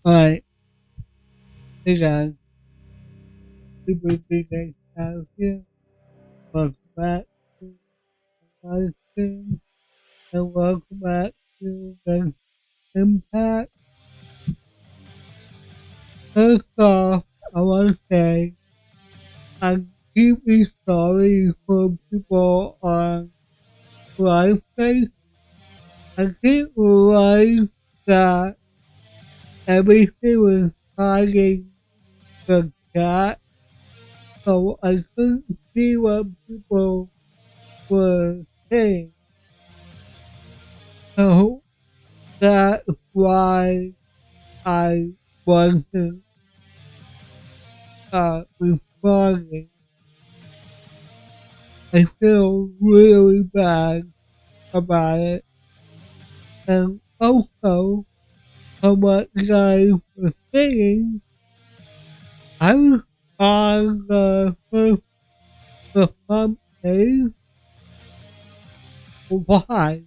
Alright, hey guys, super big guys out here. Welcome back to the live stream and welcome back to Genshin Impact. First off, I want to say I'm deeply sorry for people on live space. I didn't realize that everything was hiding the chat, so I couldn't see what people were saying. So that's why I wasn't responding. I feel really bad about it. And also, from what you guys were saying, I was on the front page. Why?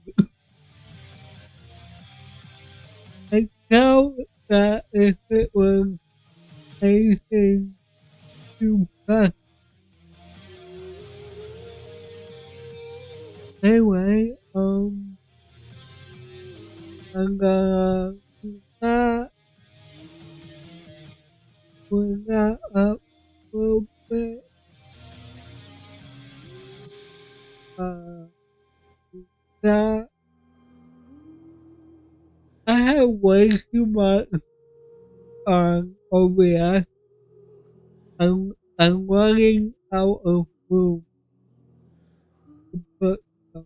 I know that if it was anything too much. Anyway, I'm gonna do that, bring that up a little bit. That I have way too much on OBS, I'm running out of room to put them.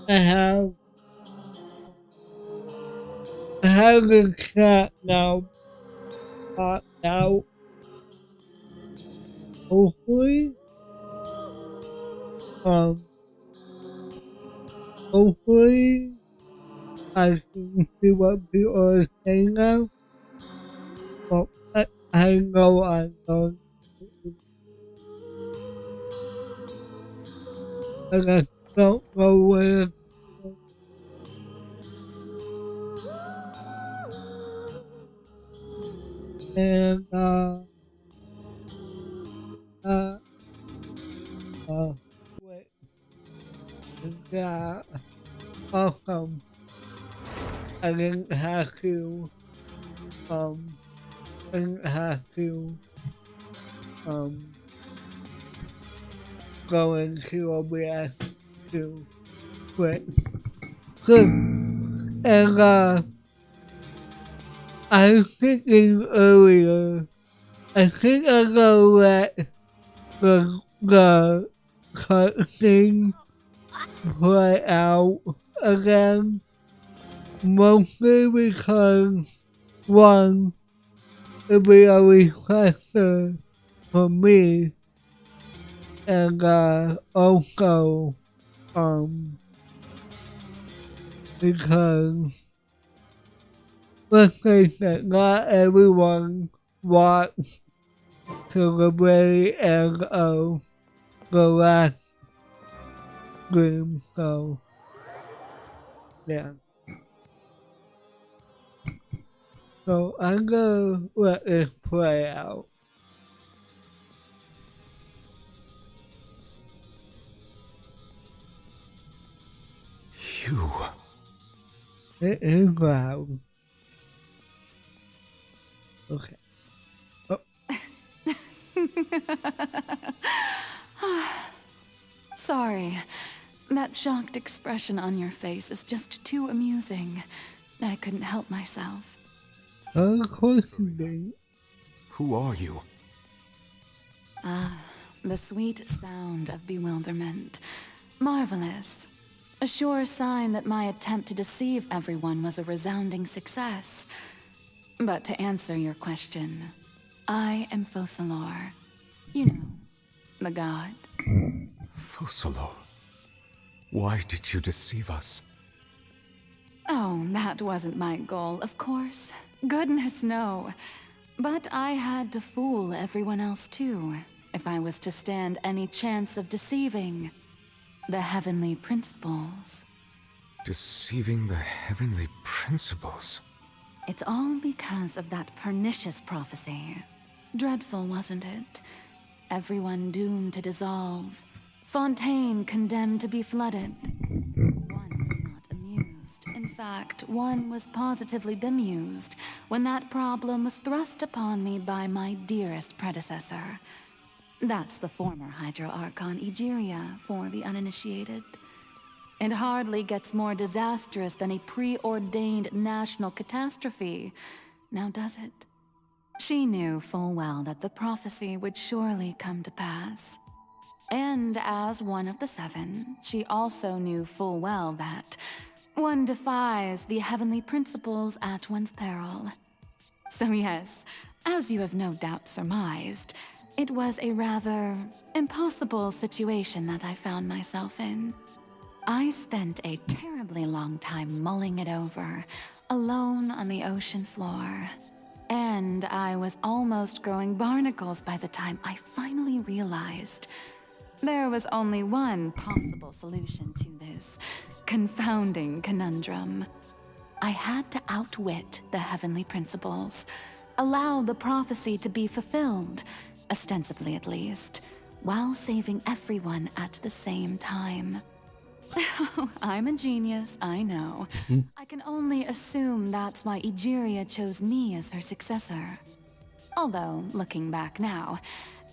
I have a cat now, now, hopefully, um, hopefully, I can see what people are saying now, but I know I'm going to, but I don't know where, and, uh, uh, wait, yeah, awesome. I didn't have to, um, I didn't have to, um, go into OBS to quit. Good. And, I was thinking earlier, I think I'm gonna let the cutscene play out again, mostly because, one, it'll be a refresher for me, and, also, because, let's face it, not everyone wants to the very end of the last game, so yeah. So I'm gonna let this play out. You. It is loud. Okay. Oh. Sorry. That shocked expression on your face is just too amusing. I couldn't help myself. Of course you did. Who are you? The sweet sound of bewilderment. Marvelous. A sure sign that my attempt to deceive everyone was a resounding success. But to answer your question, I am Focalor. You know, the god. Focalor. Why did you deceive us? Oh, that wasn't my goal, of course. Goodness, no. But I had to fool everyone else too, if I was to stand any chance of deceiving the heavenly principles. Deceiving the heavenly principles? It's all because of that pernicious prophecy. Dreadful, wasn't it? Everyone doomed to dissolve. Fontaine condemned to be flooded. One was not amused. In fact, one was positively bemused when that problem was thrust upon me by my dearest predecessor. That's the former Hydro Archon Egeria for the uninitiated. It hardly gets more disastrous than a preordained national catastrophe, now does it? She knew full well that the prophecy would surely come to pass. And as one of the seven, she also knew full well that one defies the heavenly principles at one's peril. So yes, as you have no doubt surmised, it was a rather impossible situation that I found myself in. I spent a terribly long time mulling it over, alone on the ocean floor. And I was almost growing barnacles by the time I finally realized there was only one possible solution to this confounding conundrum. I had to outwit the heavenly principles, allow the prophecy to be fulfilled, ostensibly at least, while saving everyone at the same time. I'm a genius, I know. I can only assume that's why Egeria chose me as her successor. Although, looking back now,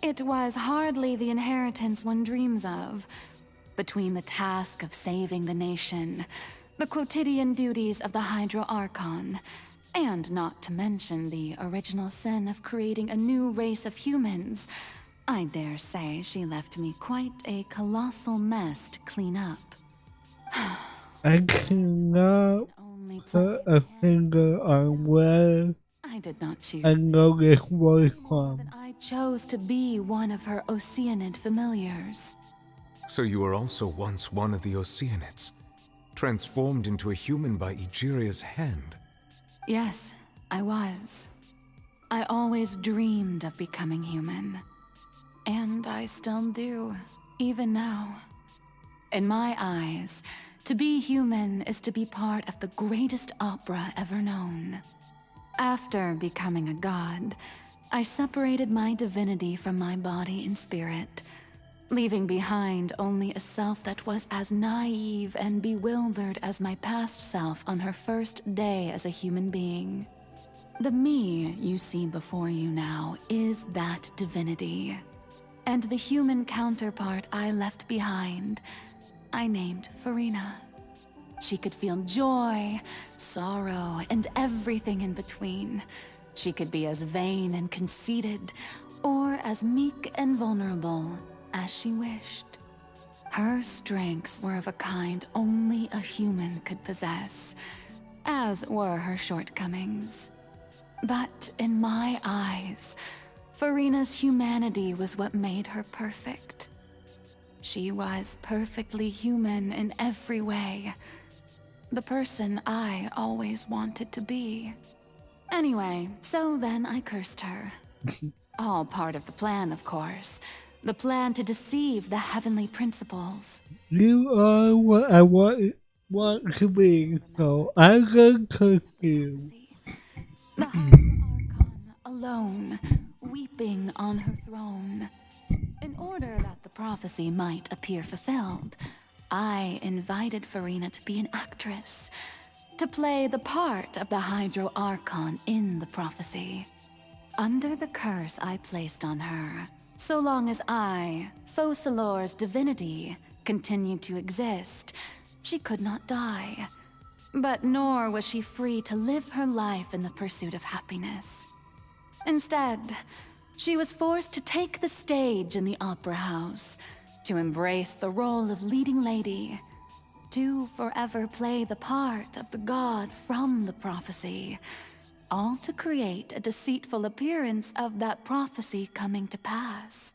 it was hardly the inheritance one dreams of. Between the task of saving the nation, the quotidian duties of the Hydro Archon, and not to mention the original sin of creating a new race of humans, I dare say she left me quite a colossal mess to clean up. I cannot Only put play a finger on where I did not choose. I know this voice More from. than I chose to be one of her Oceanid familiars. So you were also once one of the Oceanids, transformed into a human by Egeria's hand. Yes, I was. I always dreamed of becoming human. And I still do, even now. In my eyes, to be human is to be part of the greatest opera ever known. After becoming a god, I separated my divinity from my body and spirit, leaving behind only a self that was as naive and bewildered as my past self on her first day as a human being. The me you see before you now is that divinity. And the human counterpart I left behind, I named Farina. She could feel joy, sorrow, and everything in between. She could be as vain and conceited, or as meek and vulnerable as she wished. Her strengths were of a kind only a human could possess, as were her shortcomings. But in my eyes, Farina's humanity was what made her perfect. She was perfectly human in every way. The person I always wanted to be. Anyway, so then I cursed her. All part of the plan, of course. The plan to deceive the heavenly principles. You are what I want to be, so I'm going to curse you. The Hydro Archon alone, weeping on her throne. In order that the prophecy might appear fulfilled, I invited Farina to be an actress, to play the part of the Hydro Archon in the prophecy. Under the curse I placed on her, so long as I, Fosalor's divinity, continued to exist, she could not die. But nor was she free to live her life in the pursuit of happiness. Instead, she was forced to take the stage in the opera house, to embrace the role of leading lady, to forever play the part of the god from the prophecy, all to create a deceitful appearance of that prophecy coming to pass.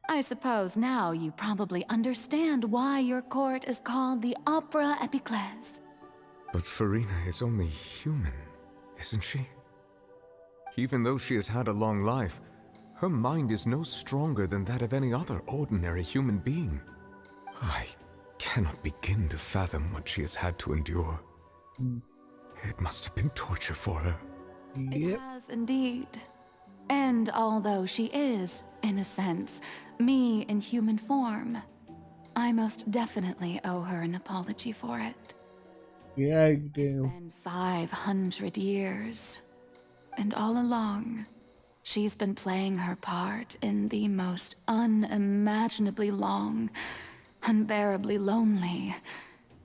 I suppose now you probably understand why your court is called the Opera Epiclese. But Farina is only human, isn't she? Even though she has had a long life, her mind is no stronger than that of any other ordinary human being. I cannot begin to fathom what she has had to endure. It must have been torture for her. It Yep. has indeed. And although she is, in a sense, me in human form, I most definitely owe her an apology for it. Yeah, I It's do. been 500 years. And all along, she's been playing her part in the most unimaginably long, unbearably lonely,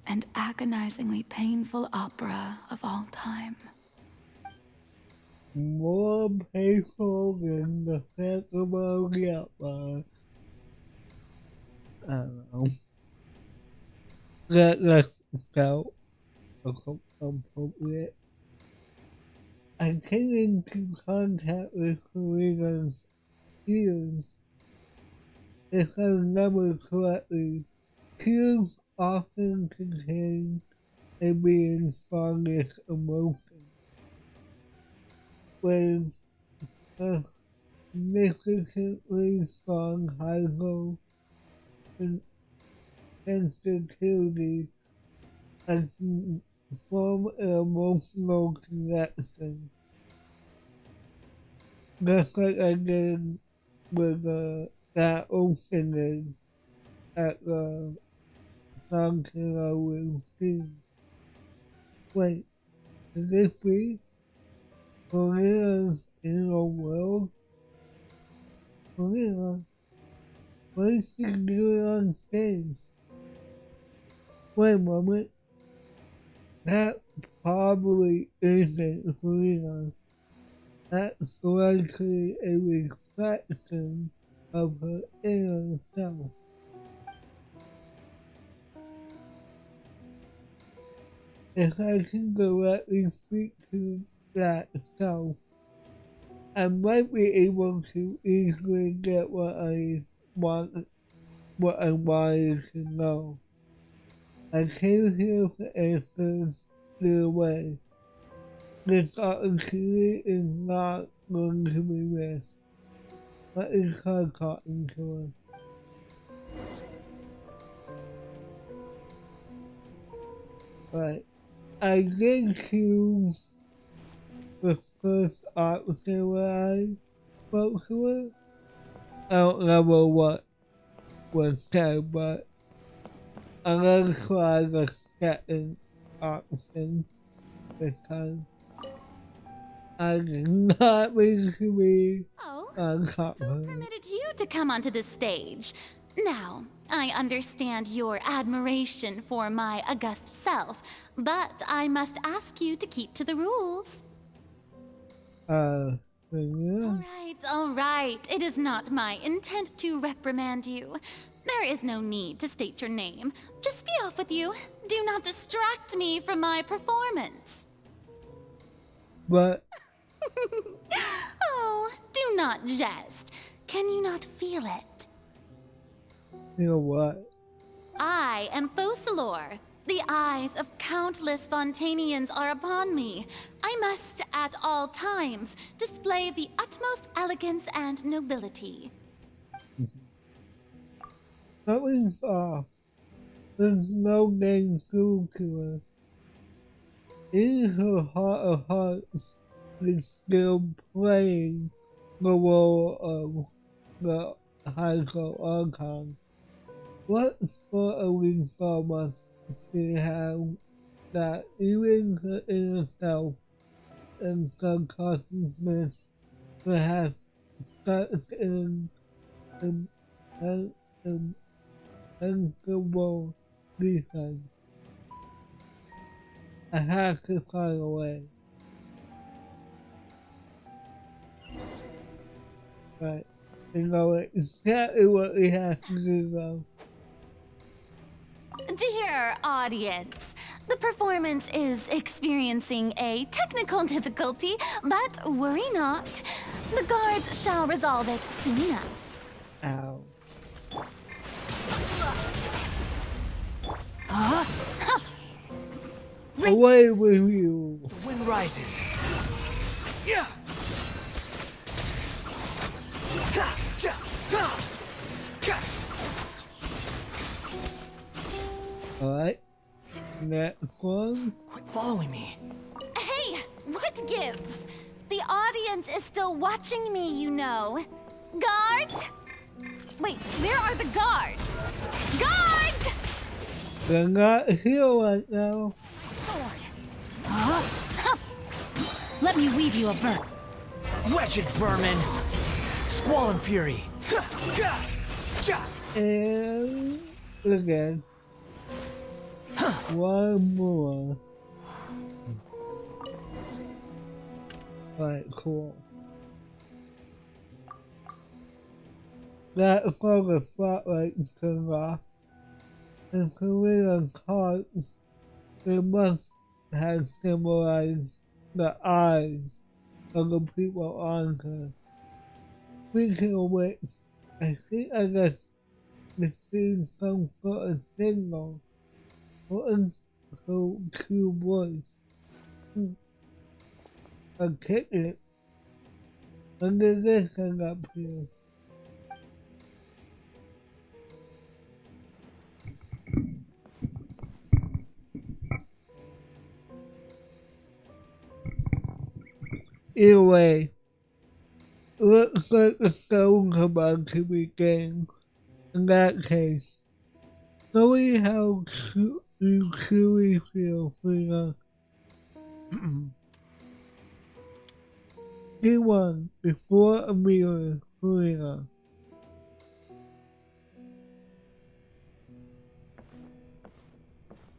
and agonizingly painful opera of all time. More painful than the festival yet, I don't know. That felt appropriate. I came into contact with Farina's tears. If I remember correctly, tears often contain a being's strongest emotion. With a significantly strong hydro sensitivity, I can form an emotional connection. Just like I did with that opening at the fountain I will sing. Wait, is this me? Korea's in a world? Korea? What is she doing on stage? Wait a moment. That probably isn't Serena. That's likely a reflection of her inner self. If I can directly speak to that self, I might be able to easily get what I wanted to know. I came here for answers either way. This opportunity is not going to be missed. Let me start talking to her. Right. I did choose the first option when I spoke to her. I don't remember what was said, but I'm gonna try the second option this time. I did not mean to be Who permitted you to come onto this stage? Now, I understand your admiration for my august self, but I must ask you to keep to the rules. Yeah. All right. It is not my intent to reprimand you. There is no need to state your name. Just be off with you. Do not distract me from my performance. But Oh, do not jest. Can you not feel it? you know what? I am Focalor. The eyes of countless Fontanians are upon me. I must, at all times, display the utmost elegance and nobility. Something's off. There's no getting through to her. In her heart of hearts, she's still playing the role of the Hydro Archon. What sort of resolve must she have that even her inner self and subconsciousness will have such an impenetrable defense? I have to find a way. Right. You know exactly what we have to do though. Dear audience, the performance is experiencing a technical difficulty, but worry not. The guards shall resolve it soon enough. Ow. Away with you! The wind rises. Yeah. Alright. Next one. Quit following me. Hey, what gives? The audience is still watching me, you know. Guards? Wait, where are the guards? Guards! They're not here right now. Let me weave you a verb. Wretched vermin. Squall fury. And again. One more. Right, cool. That's all the spotlights turned off. And Serena's hearts, they must have symbolized the eyes of the people on her. Speaking of which, I think I just received some sort of signal. What is her true voice? A ticket? When did this end up here? Either way, looks like the stone's about to begin. In that case, tell me how you truly feel, Frida. D1 before a mirror, Frida.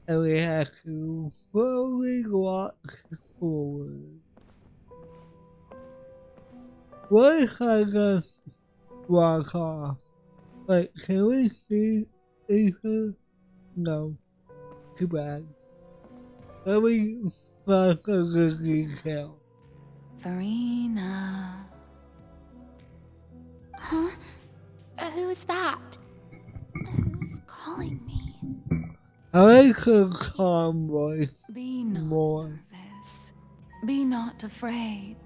and we have to slowly walk forward. What if I just walk off? Like, can we see Ethan? No. Too bad. Let me find some good detail. Farina. Huh? Who's that? Who's calling me? I like her calm voice Be not more. nervous. Be not afraid.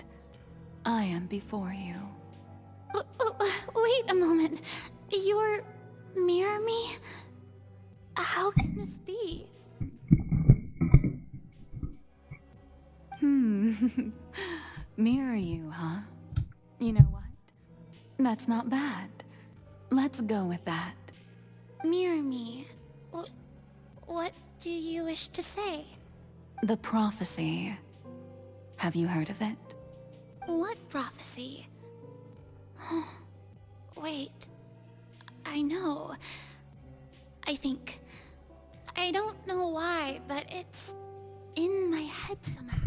I am before you. Wait a moment. You're mirror me? How can this be? Mirror you, huh? You know what? That's not bad. Let's go with that. Mirror me? What do you wish to say? The prophecy. Have you heard of it? What prophecy? Wait. I know. I think. I don't know why, but it's in my head somehow.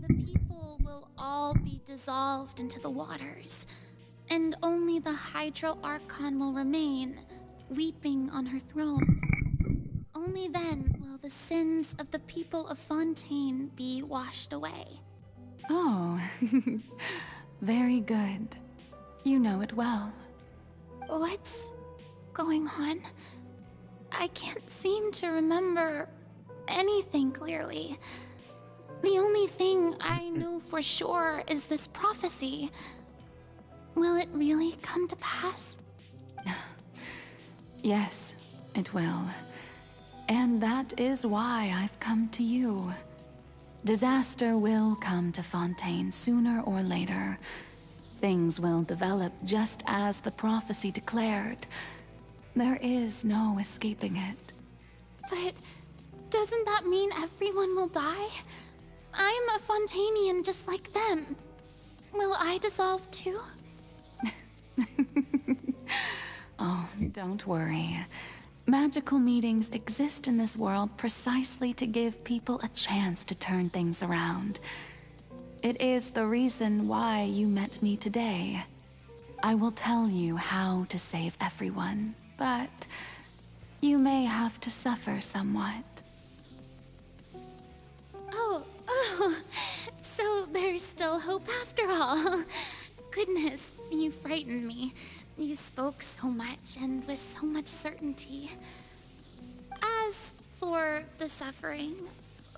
The people will all be dissolved into the waters, and only the Hydro Archon will remain, weeping on her throne. Only then will the sins of the people of Fontaine be washed away. Oh, very good. You know it well. What's going on? I can't seem to remember anything clearly. The only thing I know for sure is this prophecy. Will it really come to pass? Yes, it will. And that is why I've come to you. Disaster will come to Fontaine sooner or later. Things will develop just as the prophecy declared. There is no escaping it. But doesn't that mean everyone will die? I'm a Fontainian just like them. Will I dissolve too? Oh, don't worry. Magical meetings exist in this world precisely to give people a chance to turn things around. It is the reason why you met me today. I will tell you how to save everyone, but you may have to suffer somewhat. Oh, so there's still hope after all. Goodness, you frightened me. You spoke so much and with so much certainty. As for the suffering,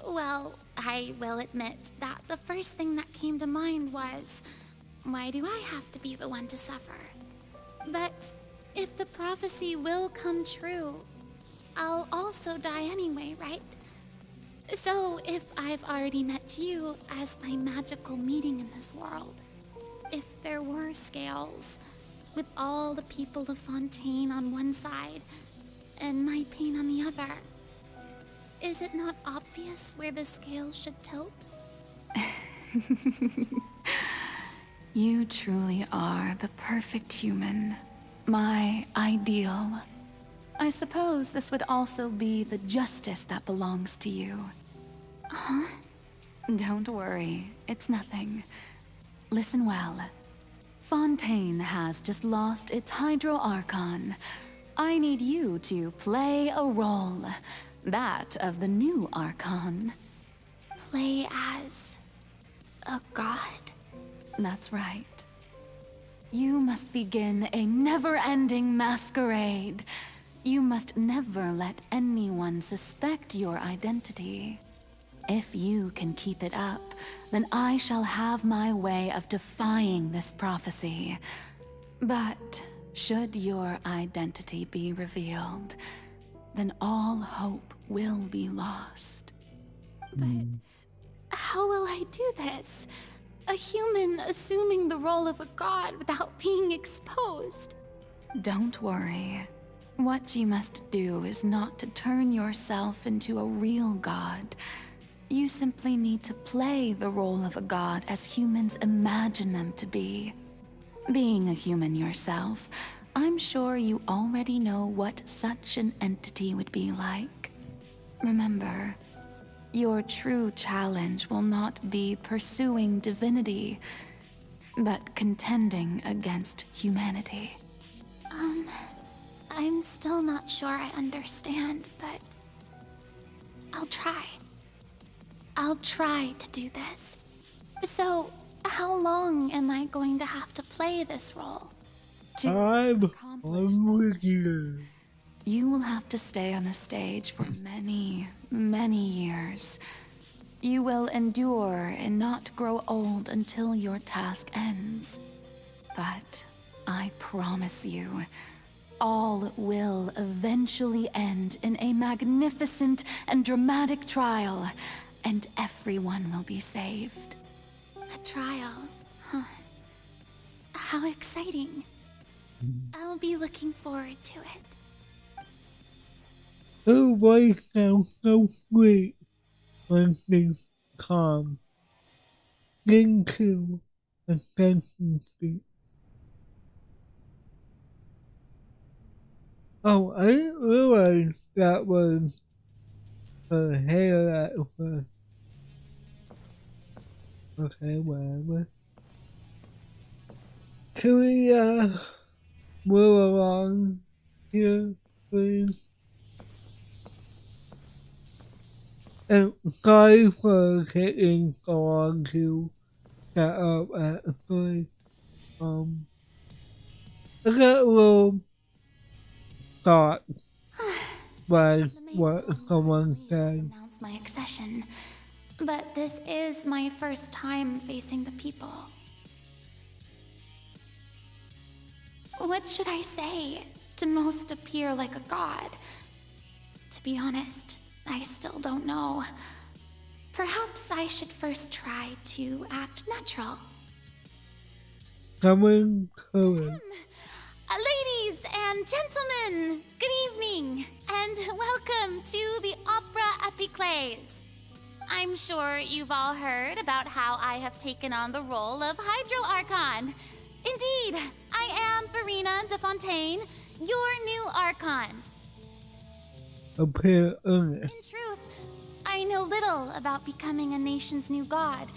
well, I will admit that the first thing that came to mind was, why do I have to be the one to suffer? But if the prophecy will come true, I'll also die anyway, right? So if I've already met you as my magical meeting in this world, if there were scales, with all the people of Fontaine on one side and my pain on the other, is it not obvious where the scales should tilt? You truly are the perfect human. My ideal. I suppose this would also be the justice that belongs to you. Huh? Don't worry, it's nothing. Listen well. Fontaine has just lost its Hydro Archon. I need you to play a role. That of the new Archon. Play as a god? That's right. You must begin a never-ending masquerade. You must never let anyone suspect your identity. If you can keep it up, then I shall have my way of defying this prophecy. But should your identity be revealed, then all hope will be lost. But how will I do this? A human assuming the role of a god without being exposed. Don't worry. What you must do is not to turn yourself into a real god. You simply need to play the role of a god as humans imagine them to be. Being a human yourself, I'm sure you already know what such an entity would be like. Remember, your true challenge will not be pursuing divinity, but contending against humanity. I'm still not sure I understand, but I'll try. I'll try to do this. So, how long am I going to have to play this role? I'm with you. You will have to stay on the stage for many, many years. You will endure and not grow old until your task ends. But I promise you, all will eventually end in a magnificent and dramatic trial, and everyone will be saved. A trial, huh? How exciting. I'll be looking forward to it. Her voice sounds so sweet when she's calm. Sing to a sensitive. Oh, I didn't realize that was her hair at first. Okay, whatever. Can we, move along here, please? And sorry for taking so long to set up actually. I got a little thought by what someone said. Announce my accession, but this is my first time facing the people. What should I say to most appear like a god? To be honest, I still don't know. Perhaps I should first try to act natural. Coming, coming. Ladies and gentlemen, good evening, and welcome to the Opera Epiclese. I'm sure you've all heard about how I have taken on the role of Hydro Archon. Indeed, I am Farina de Fontaine, your new Archon. Appear In earnest. truth, I know little about becoming a nation's new god,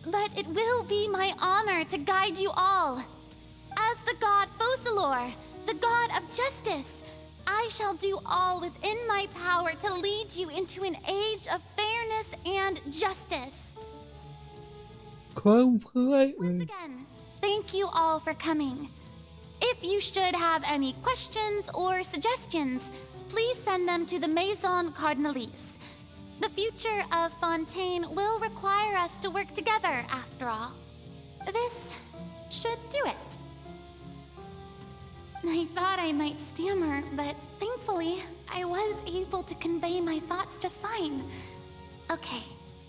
but it will be my honor to guide you all. As the god Fosilor, the god of justice, I shall do all within my power to lead you into an age of fairness and justice. Come Once politely. again, thank you all for coming. If you should have any questions or suggestions, please send them to the Maison Cardinalise. The future of Fontaine will require us to work together, after all. This should do it. I thought I might stammer, but thankfully, I was able to convey my thoughts just fine. Okay,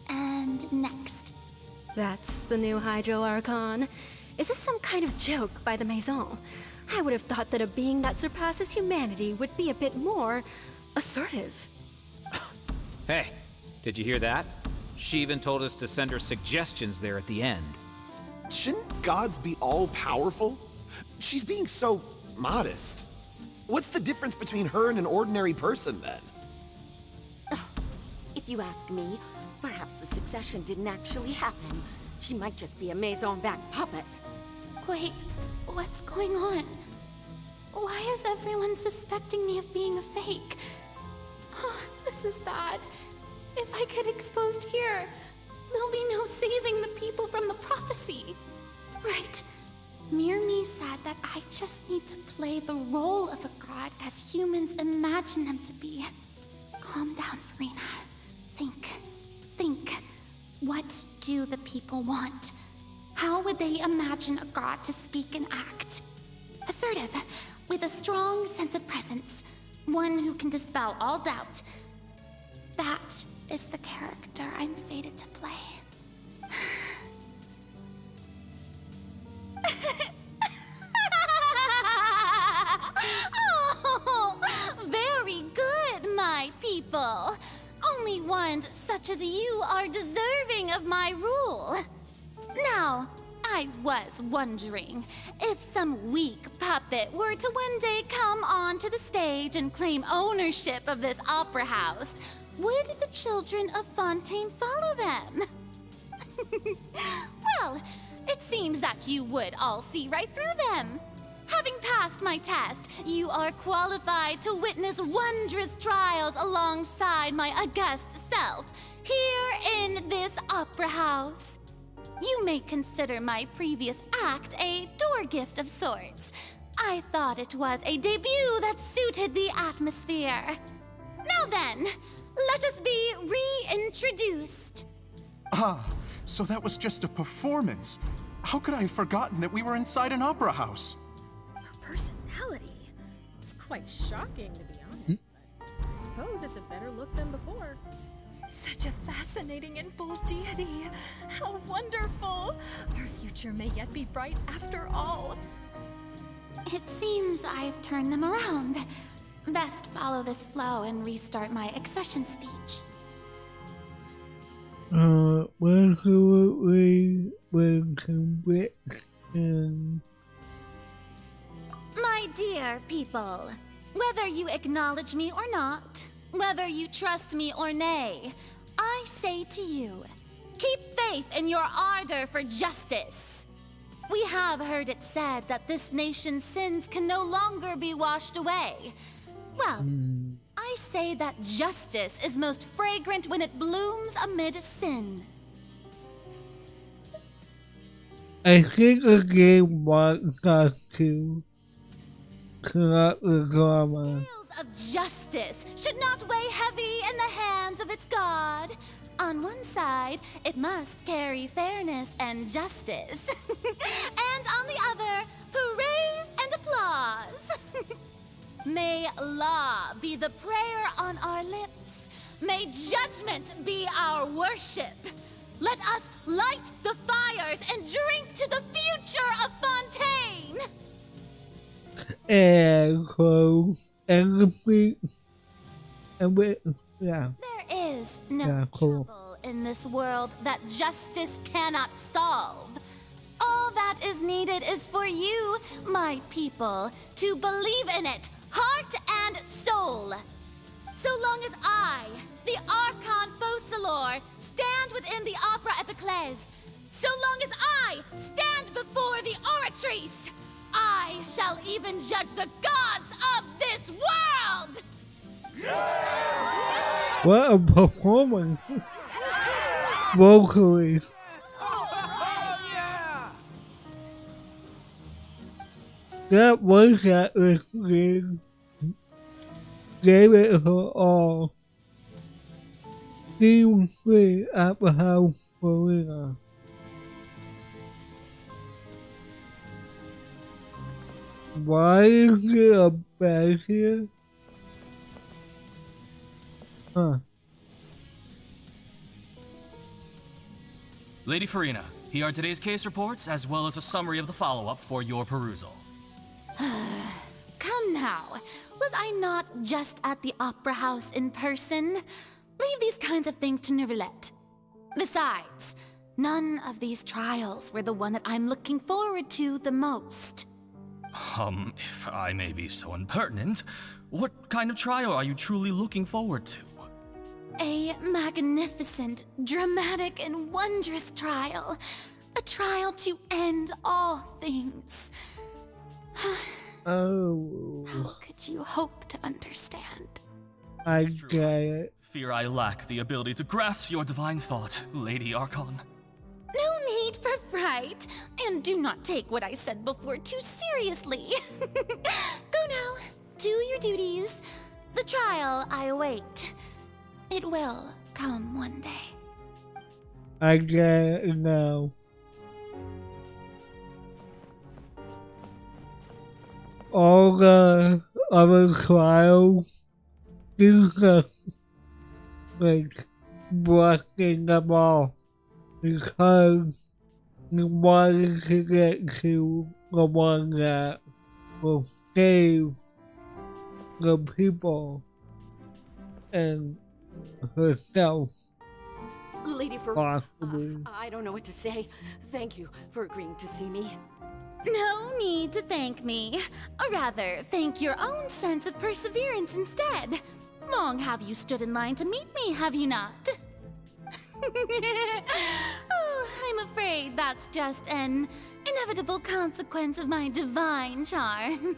and next. That's the new Hydro Archon. Is this some kind of joke by the Maison? I would have thought that a being that surpasses humanity would be a bit more assertive. Hey, did you hear that? She even told us to send her suggestions there at the end. Shouldn't gods be all-powerful? She's being so modest. What's the difference between her and an ordinary person, then? If you ask me, perhaps the succession didn't actually happen. She might just be a Maison-back puppet. Wait, what's going on? Why is everyone suspecting me of being a fake? Oh, this is bad. If I get exposed here, there'll be no saving the people from the prophecy. Right. Mirmi said that I just need to play the role of a god as humans imagine them to be. Calm down, Farina. Think. What do the people want? How would they imagine a god to speak and act? Assertive, with a strong sense of presence. One who can dispel all doubt. That is the character I'm fated to play. Oh, very good, my people. Only ones such as you are deserving of my rule. Now, I was wondering if some weak puppet were to one day come onto the stage and claim ownership of this opera house, would the children of Fontaine follow them? Well, it seems that you would all see right through them. Having passed my test, you are qualified to witness wondrous trials alongside my august self, here in this opera house. You may consider my previous act a door gift of sorts. I thought it was a debut that suited the atmosphere. Now then, let us be reintroduced. Ah, so that was just a performance. How could I have forgotten that we were inside an opera house? Her personality. It's quite shocking, to be honest, but I suppose it's a better look than before. Such a fascinating and bold deity. How wonderful! Our future may yet be bright after all. It seems I've turned them around. Best follow this flow and restart my accession speech. Absolutely with conviction. My dear people, whether you acknowledge me or not, whether you trust me or nay, I say to you, keep faith in your ardor for justice. We have heard it said that this nation's sins can no longer be washed away. Well, I say that justice is most fragrant when it blooms amid sin. I think the game wants us to corrupt the drama. Scales of justice should not weigh heavy in the hands of its god. On one side, it must carry fairness and justice. And on the other, praise and applause. May law be the prayer on our lips. May judgment be our worship. Let us light the fires and drink to the future of Fontaine. And close and the feet. And we, yeah. There is no trouble in this world that justice cannot solve. All that is needed is for you, my people, to believe in it, heart and soul. So long as I, the Archon Focalor, stand within the Opera Epiclese, so long as I stand before the Oratrice, I shall even judge the gods of this world! What a performance! Vocally. That voice actress gave it her all. She was free at the house for dinner. Why is there a bed here? Huh. Lady Farina, here are today's case reports, as well as a summary of the follow-up for your perusal. Come now, was I not just at the Opera House in person? Leave these kinds of things to Neuvillette. Besides, none of these trials were the one that I'm looking forward to the most. If I may be so impertinent, what kind of trial are you truly looking forward to? A magnificent, dramatic, and wondrous trial. A trial to end all things. Oh. How could you hope to understand? I get it. Fear I lack the ability to grasp your divine thought, Lady Archon. No need for fright, and do not take what I said before too seriously. Go now, do your duties. The trial I await. It will come one day. I get it now. All the other trials, Jesus, like, brushing them off because he wanted to get to the one that will save the people and herself. Lady Farina, Possibly. I don't know what to say. Thank you for agreeing to see me. No need to thank me. Or rather, thank your own sense of perseverance instead. Long have you stood in line to meet me, have you not? Oh, I'm afraid that's just an inevitable consequence of my divine charm.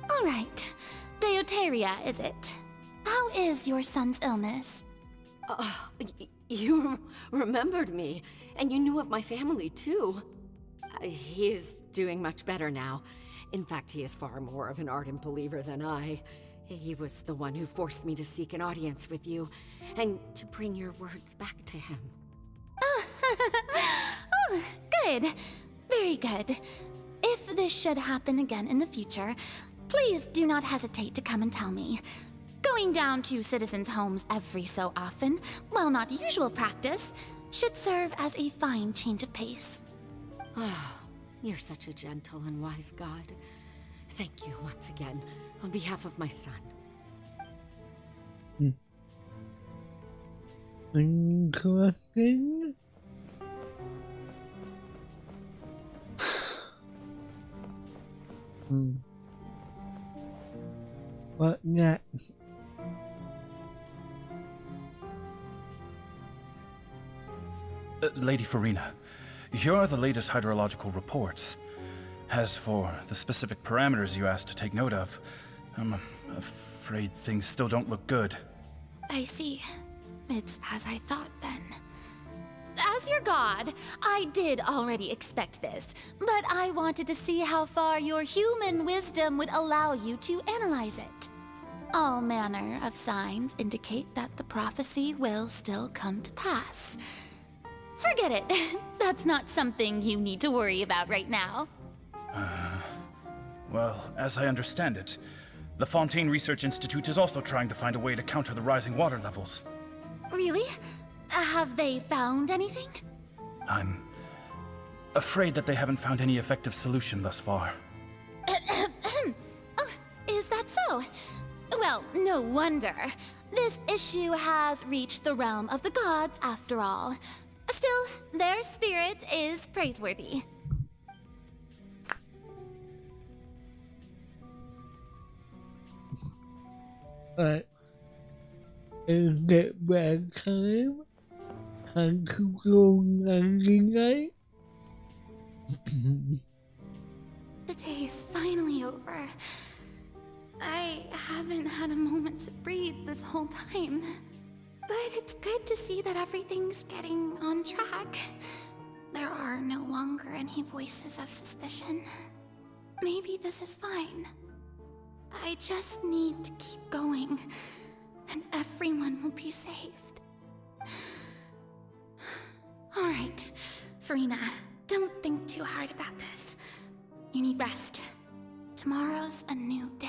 All right, Deoteria, is it? How is your son's illness? You remembered me, and you knew of my family, too. He is doing much better now. In fact, he is far more of an ardent believer than I. He was the one who forced me to seek an audience with you, and to bring your words back to him. Oh, good. Very good. If this should happen again in the future, please do not hesitate to come and tell me. Going down to citizens' homes every so often, while not usual practice, should serve as a fine change of pace. Ah, you're such a gentle and wise god. Thank you once again, on behalf of my son. Interesting. What next? Lady Farina, here are the latest hydrological reports. As for the specific parameters you asked to take note of, I'm afraid things still don't look good. I see. It's as I thought then. As your god, I did already expect this, but I wanted to see how far your human wisdom would allow you to analyze it. All manner of signs indicate that the prophecy will still come to pass. Forget it. That's not something you need to worry about right now. Well, as I understand it, the Fontaine Research Institute is also trying to find a way to counter the rising water levels. Really? Have they found anything? I'm afraid that they haven't found any effective solution thus far. Oh, is that so? Well, no wonder. This issue has reached the realm of the gods, after all. Still, their spirit is praiseworthy. But is it bedtime? Can't you go night? The day is finally over. I haven't had a moment to breathe this whole time. But it's good to see that everything's getting on track. There are no longer any voices of suspicion. Maybe this is fine. I just need to keep going, and everyone will be saved. All right, Farina, don't think too hard about this. You need rest. Tomorrow's a new day.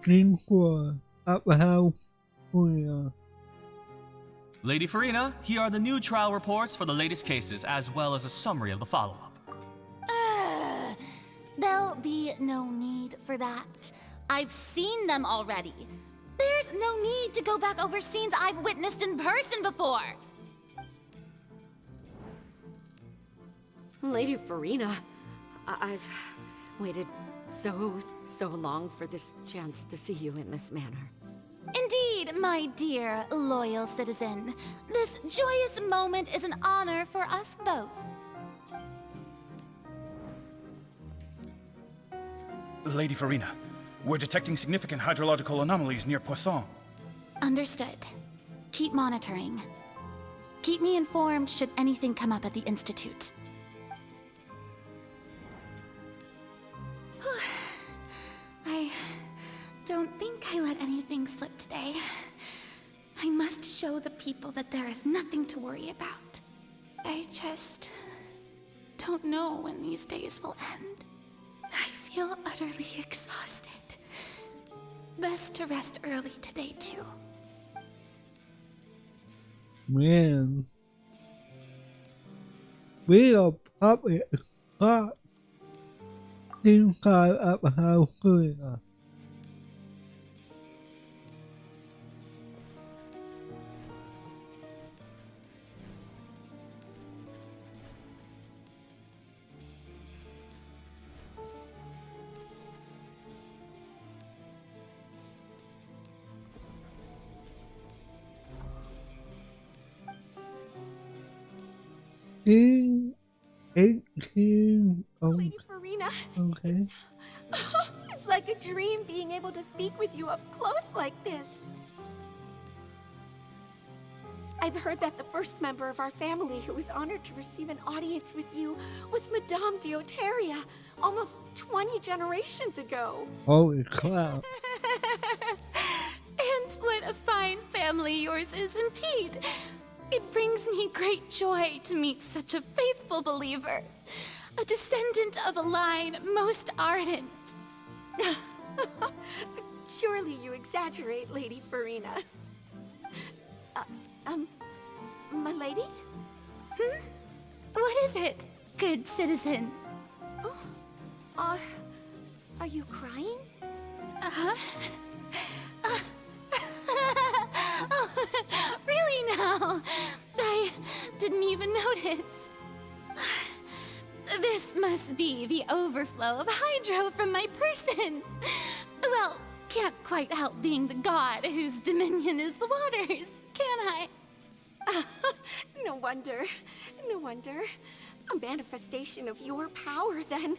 Scene 4. Upper House. Lady Farina, here are the new trial reports for the latest cases, as well as a summary of the follow-up. There'll be no need for that. I've seen them already. There's no need to go back over scenes I've witnessed in person before. Lady Farina, I've waited so long for this chance to see you in this manner. Indeed, my dear, loyal citizen. This joyous moment is an honor for us both. Lady Farina, we're detecting significant hydrological anomalies near Poisson. Understood. Keep monitoring. Keep me informed should anything come up at the Institute. I don't think I let anything slip today. I must show the people that there is nothing to worry about. I just don't know when these days will end. I feel utterly exhausted. Best to rest early today, too. Man. We are puppet spots. Inside Upper House. 18. Oh, Lady Farina. okay. It's like a dream being able to speak with you up close like this. I've heard that the first member of our family who was honored to receive an audience with you was Madame Deoteria, almost 20 generations ago. Holy crap. And what a fine family yours is indeed. It brings me great joy to meet such a faithful believer, a descendant of a line most ardent. Surely you exaggerate, Lady Farina. My lady? What is it, good citizen? Oh, are you crying? Uh-huh. Oh, really now? I didn't even notice. This must be the overflow of hydro from my person. Well, can't quite help being the god whose dominion is the waters, can I? No wonder. No wonder. A manifestation of your power, then.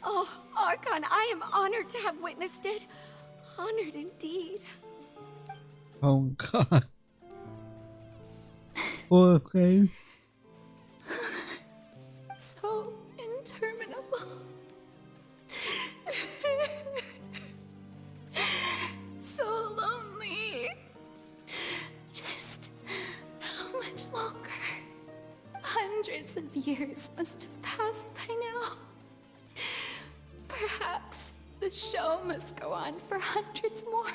Oh, Archon, I am honored to have witnessed it. Honored indeed. Oh, God. Okay. So interminable. So lonely. Just how much longer? Hundreds of years must have passed by now. Perhaps the show must go on for hundreds more.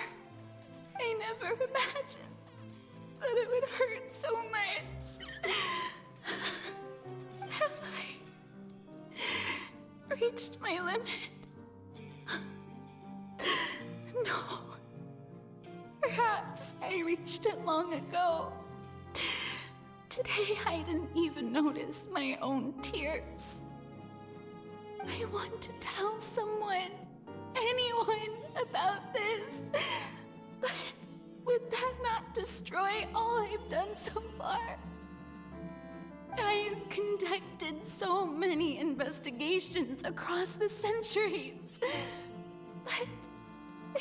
I never imagined that it would hurt so much. Have I reached my limit? No. Perhaps I reached it long ago. Today I didn't even notice my own tears. I want to tell someone, anyone, about this. But would that not destroy all I've done so far? I have conducted so many investigations across the centuries. But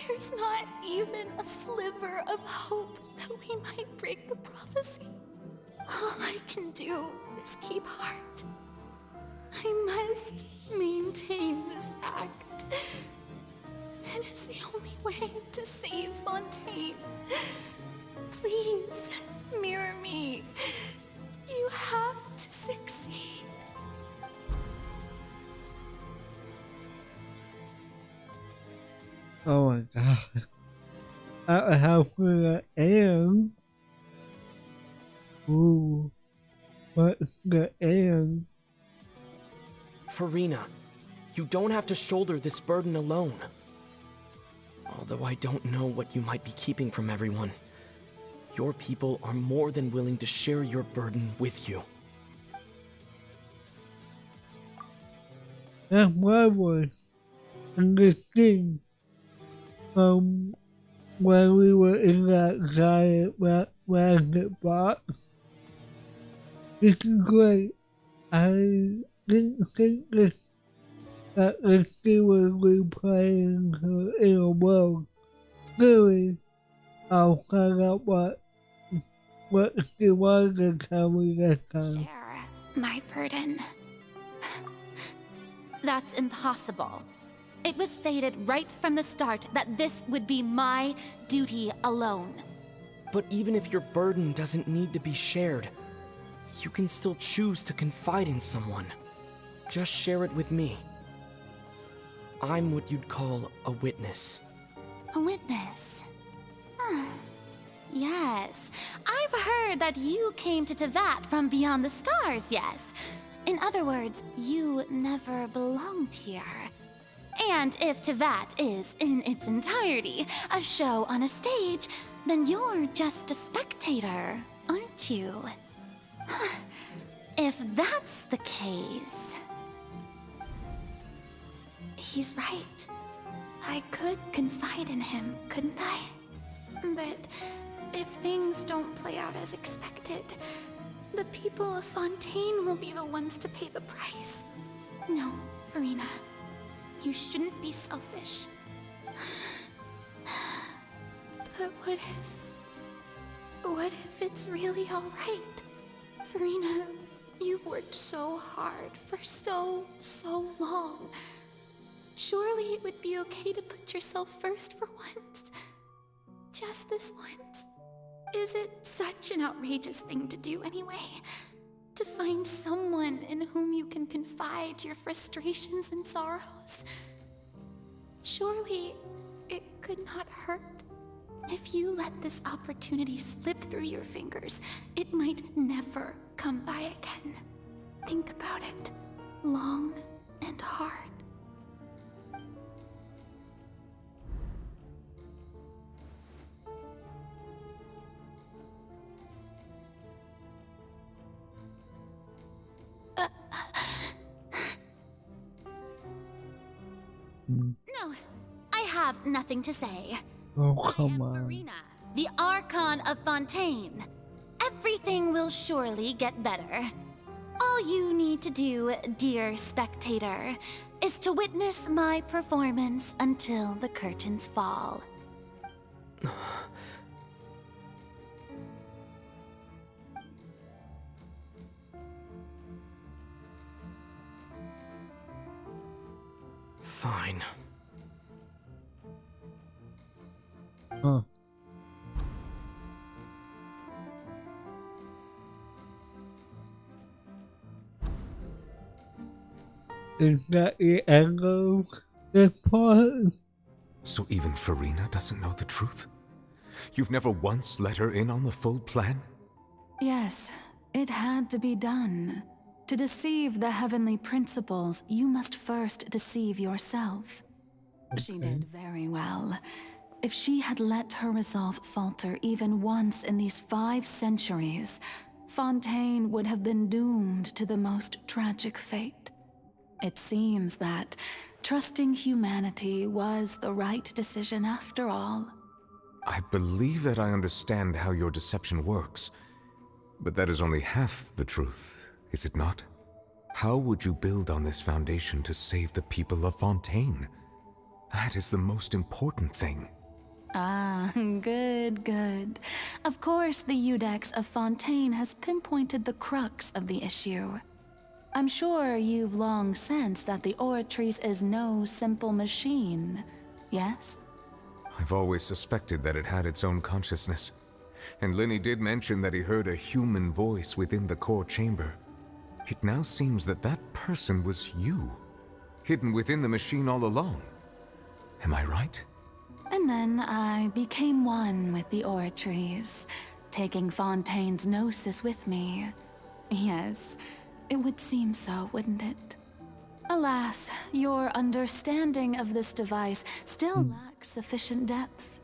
there's not even a sliver of hope that we might break the prophecy. All I can do is keep heart. I must maintain this act. It is the only way to save Fontaine. Please, mirror me. You have to succeed. Oh my God. How could I am? Ooh. What's the end? Farina, you don't have to shoulder this burden alone. Although I don't know what you might be keeping from everyone, your people are more than willing to share your burden with you. That's my voice. And this thing. When we were in that giant rabbit box. This is great. I didn't think that this thing would be playing her in a world. Clearly, I'll find out what she wanted to tell me this time. Share my burden. That's impossible. It was fated right from the start that this would be my duty alone. But even if your burden doesn't need to be shared, you can still choose to confide in someone. Just share it with me. I'm what you'd call a witness. A witness? Yes. I've heard that you came to Tevat from beyond the stars, yes. In other words, you never belonged here. And if Tevat is, in its entirety, a show on a stage, then you're just a spectator, aren't you? If that's the case... He's right. I could confide in him, couldn't I? But if things don't play out as expected, The people of Fontaine will be the ones to pay the price. No, Farina. You shouldn't be selfish. But what if it's really alright? Farina, you've worked so hard for so long. Surely it would be okay to put yourself first for once. Just this once. Is it such an outrageous thing to do anyway? To find someone in whom you can confide your frustrations and sorrows? Surely it could not hurt. If you let this opportunity slip through your fingers, it might never come by again. Think about it long and hard. No, I have nothing to say. Oh, come on. Farina, the Archon of Fontaine. Everything will surely get better. All you need to do, dear spectator, is to witness my performance until the curtains fall. Fine. Huh. Is that the end of this part? So even Farina doesn't know the truth? You've never once let her in on the full plan? Yes, it had to be done. To deceive the heavenly principles, you must first deceive yourself. She did very well. If she had let her resolve falter even once in these 5 centuries, Fontaine would have been doomed to the most tragic fate. It seems that trusting humanity was the right decision after all. I believe that I understand how your deception works, but that is only half the truth, is it not? How would you build on this foundation to save the people of Fontaine? That is the most important thing. Ah, good. Of course, the Iudex of Fontaine has pinpointed the crux of the issue. I'm sure you've long sensed that the Oratrice is no simple machine, yes? I've always suspected that it had its own consciousness. And Lenny did mention that he heard a human voice within the core chamber. It now seems that that person was you, hidden within the machine all along. Am I right? And then I became one with the Oratrice, taking Fontaine's gnosis with me. Yes, it would seem so, wouldn't it? Alas, your understanding of this device still lacks sufficient depth.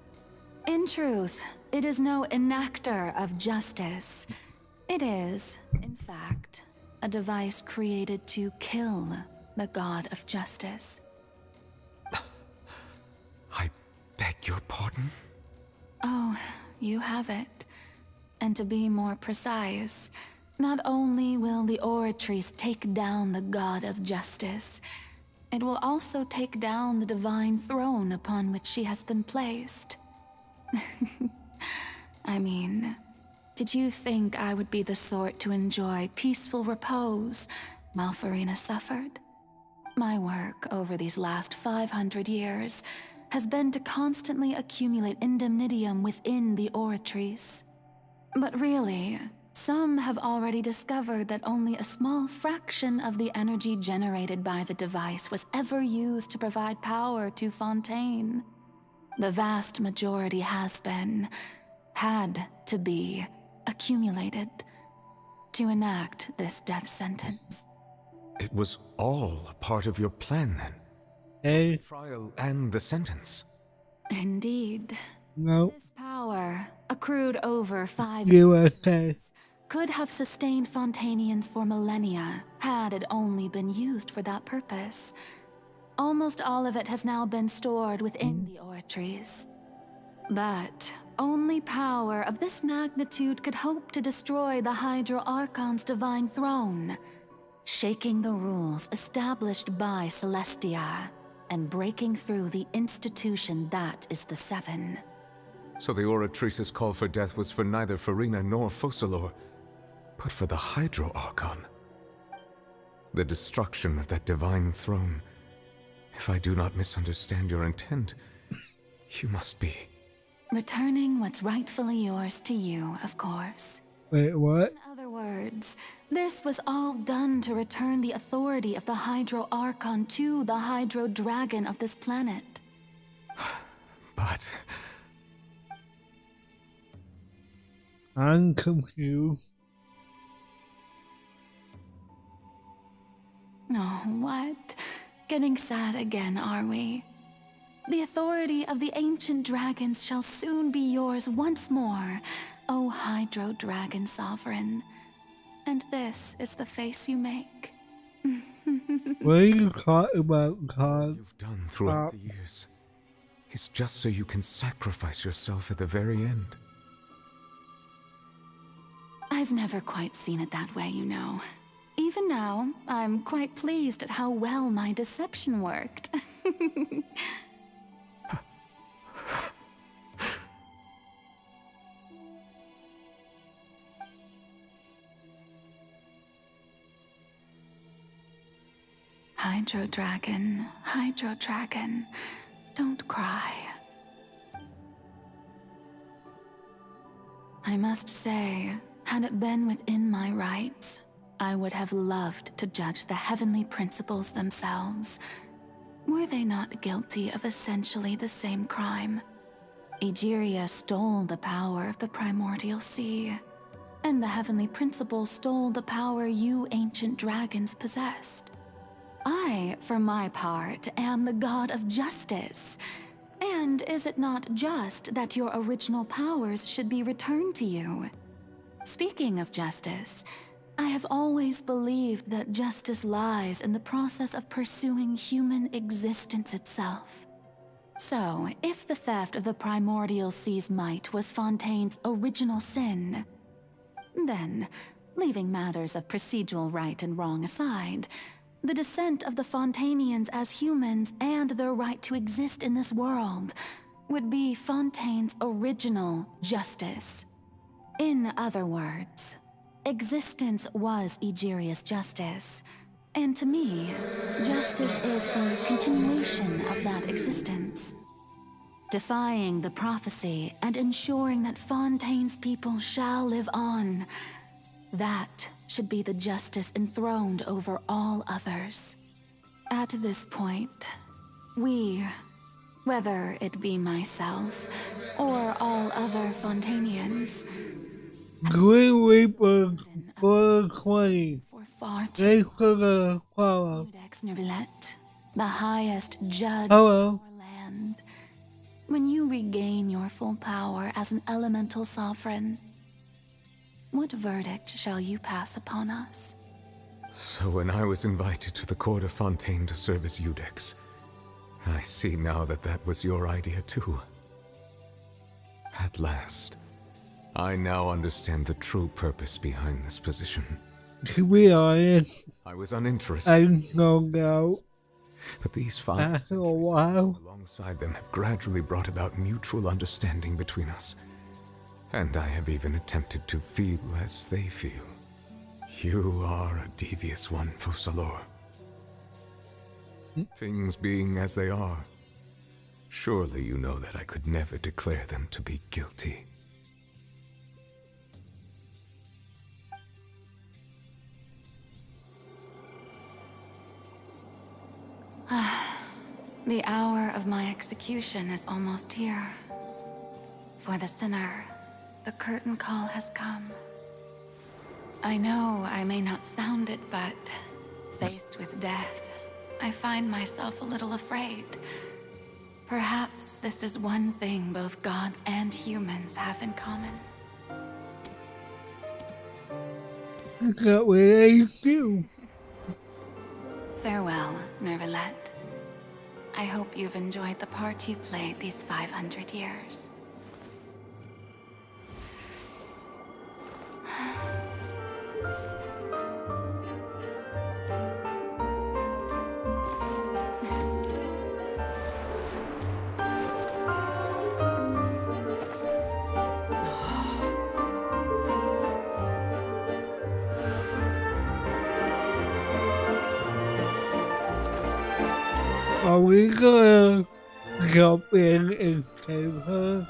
In truth, it is no enactor of justice. It is, in fact, a device created to kill the god of justice. I beg your pardon? Oh, you have it. And to be more precise, not only will the Oratrice take down the god of justice, it will also take down the divine throne upon which she has been placed. I mean, did you think I would be the sort to enjoy peaceful repose while Farina suffered? My work over these last 500 years has been to constantly accumulate indemnitium within the Oratrice. But really, some have already discovered that only a small fraction of the energy generated by the device was ever used to provide power to Fontaine. The vast majority had to be, accumulated to enact this death sentence. It was all a part of your plan then? Hey. The trial and the sentence? Indeed. No. This power, accrued over 5 USA. years, could have sustained Fontainians for millennia had it only been used for that purpose. Almost all of it has now been stored within the Oratrice. But only power of this magnitude could hope to destroy the Hydro Archon's divine throne, shaking the rules established by Celestia, and breaking through the institution that is the Seven. So the Oratrice's call for death was for neither Farina nor Focalor, but for the Hydro Archon. The destruction of that divine throne. If I do not misunderstand your intent, you must be... Returning what's rightfully yours to you, of course. Wait, what? In other words, this was all done to return the authority of the Hydro Archon to the Hydro Dragon of this planet. But... I'm confused. Oh, what? Getting sad again, are we? The authority of the ancient dragons shall soon be yours once more, O Hydro Dragon Sovereign. And this is the face you make. What are you talking about, God? You've done throughout the years is just so you can sacrifice yourself at the very end. I've never quite seen it that way, you know. Even now, I'm quite pleased at how well my deception worked. Hydro Dragon, don't cry. I must say, had it been within my rights, I would have loved to judge the heavenly principles themselves. Were they not guilty of essentially the same crime? Egeria stole the power of the primordial sea, and the heavenly principles stole the power you ancient dragons possessed. I, for my part, am the god of justice. And is it not just that your original powers should be returned to you? Speaking of justice, I have always believed that justice lies in the process of pursuing human existence itself. So, if the theft of the primordial sea's might was Fontaine's original sin, then, leaving matters of procedural right and wrong aside, the descent of the Fontanians as humans and their right to exist in this world would be Fontaine's original justice. In other words, existence was Egeria's justice, and to me, justice is the continuation of that existence. Defying the prophecy and ensuring that Fontaine's people shall live on, that should be the justice enthroned over all others. At this point, we, whether it be myself or all other Fontanians, Green Reaper 420. for far too Thanks for the follow. Codex Nervilette, the highest judge Hello. of our land. When you regain your full power as an elemental sovereign, what verdict shall you pass upon us? So when I was invited to the court of Fontaine to serve as Eudex, I see now that that was your idea too. At last, I now understand the true purpose behind this position. To be honest, I was uninterested. I'm zoned out. But these 5 After a while, alongside them have gradually brought about mutual understanding between us. And I have even attempted to feel as they feel. You are a devious one, Focalor. Things being as they are, surely you know that I could never declare them to be guilty. The hour of my execution is almost here. For the sinner, the curtain call has come. I know I may not sound it, but faced with death, I find myself a little afraid. Perhaps this is one thing both gods and humans have in common. is that what I do? Farewell, Nervilette. I hope you've enjoyed the part you played these 500 years. we gonna jump in and save her?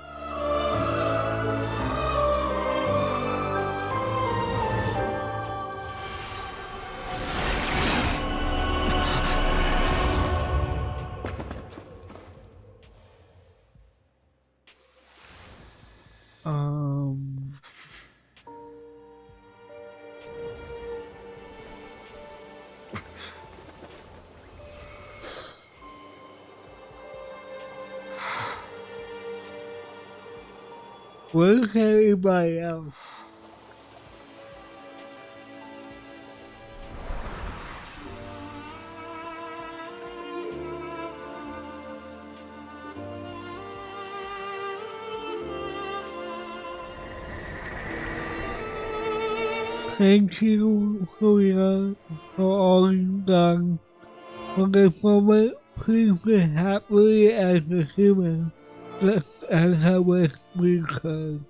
Where's everybody else? Thank you for all you've done. For this moment, please live happily as a human, just as I wish we could.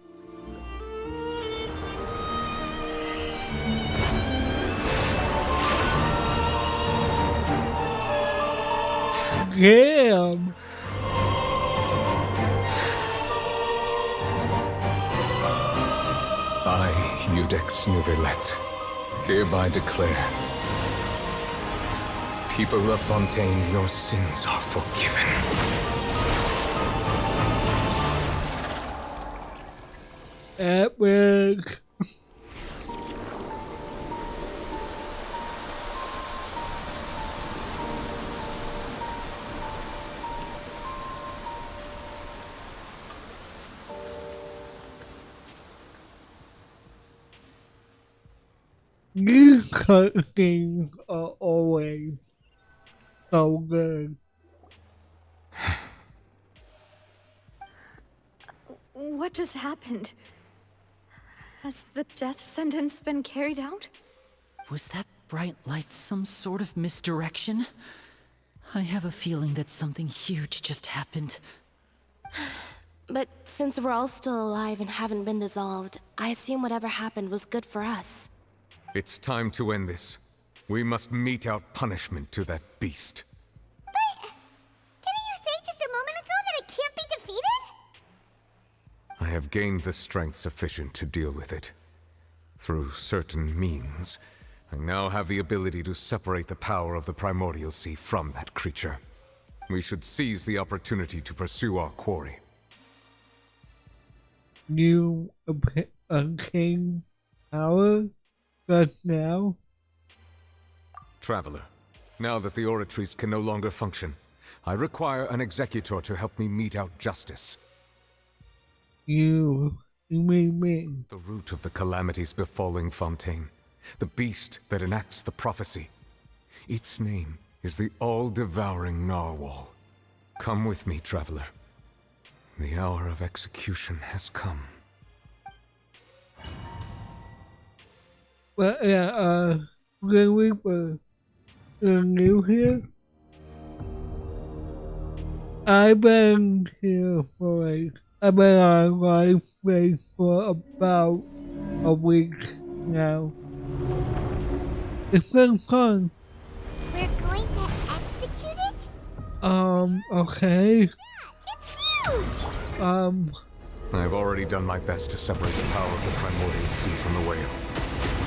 Damn! I, Eudex Nouvelet, hereby declare, people of Fontaine, your sins are forgiven. Epic! These cutscenes are always so good. What just happened? Has the death sentence been carried out? Was that bright light some sort of misdirection? I have a feeling that something huge just happened. But since we're all still alive and haven't been dissolved, I assume whatever happened was good for us. It's time to end this. We must mete out punishment to that beast. Didn't you say just a moment ago that it can't be defeated? I have gained the strength sufficient to deal with it. Through certain means, I now have the ability to separate the power of the Primordial Sea from that creature. We should seize the opportunity to pursue our quarry. You obtain power just now? Traveler, now that the oratories can no longer function, I require an executor to help me mete out justice. You mean me? The root of the calamities befalling Fontaine. The beast that enacts the prophecy. Its name is the all-devouring Narwhal. Come with me, traveler. The hour of execution has come. Well, yeah, Grim Reaper, you're new here? I've been here for I've been on live space for about a week now. It's been fun. We're going to execute it? Okay. It's huge! I've already done my best to separate the power of the Primordial Sea from the whale.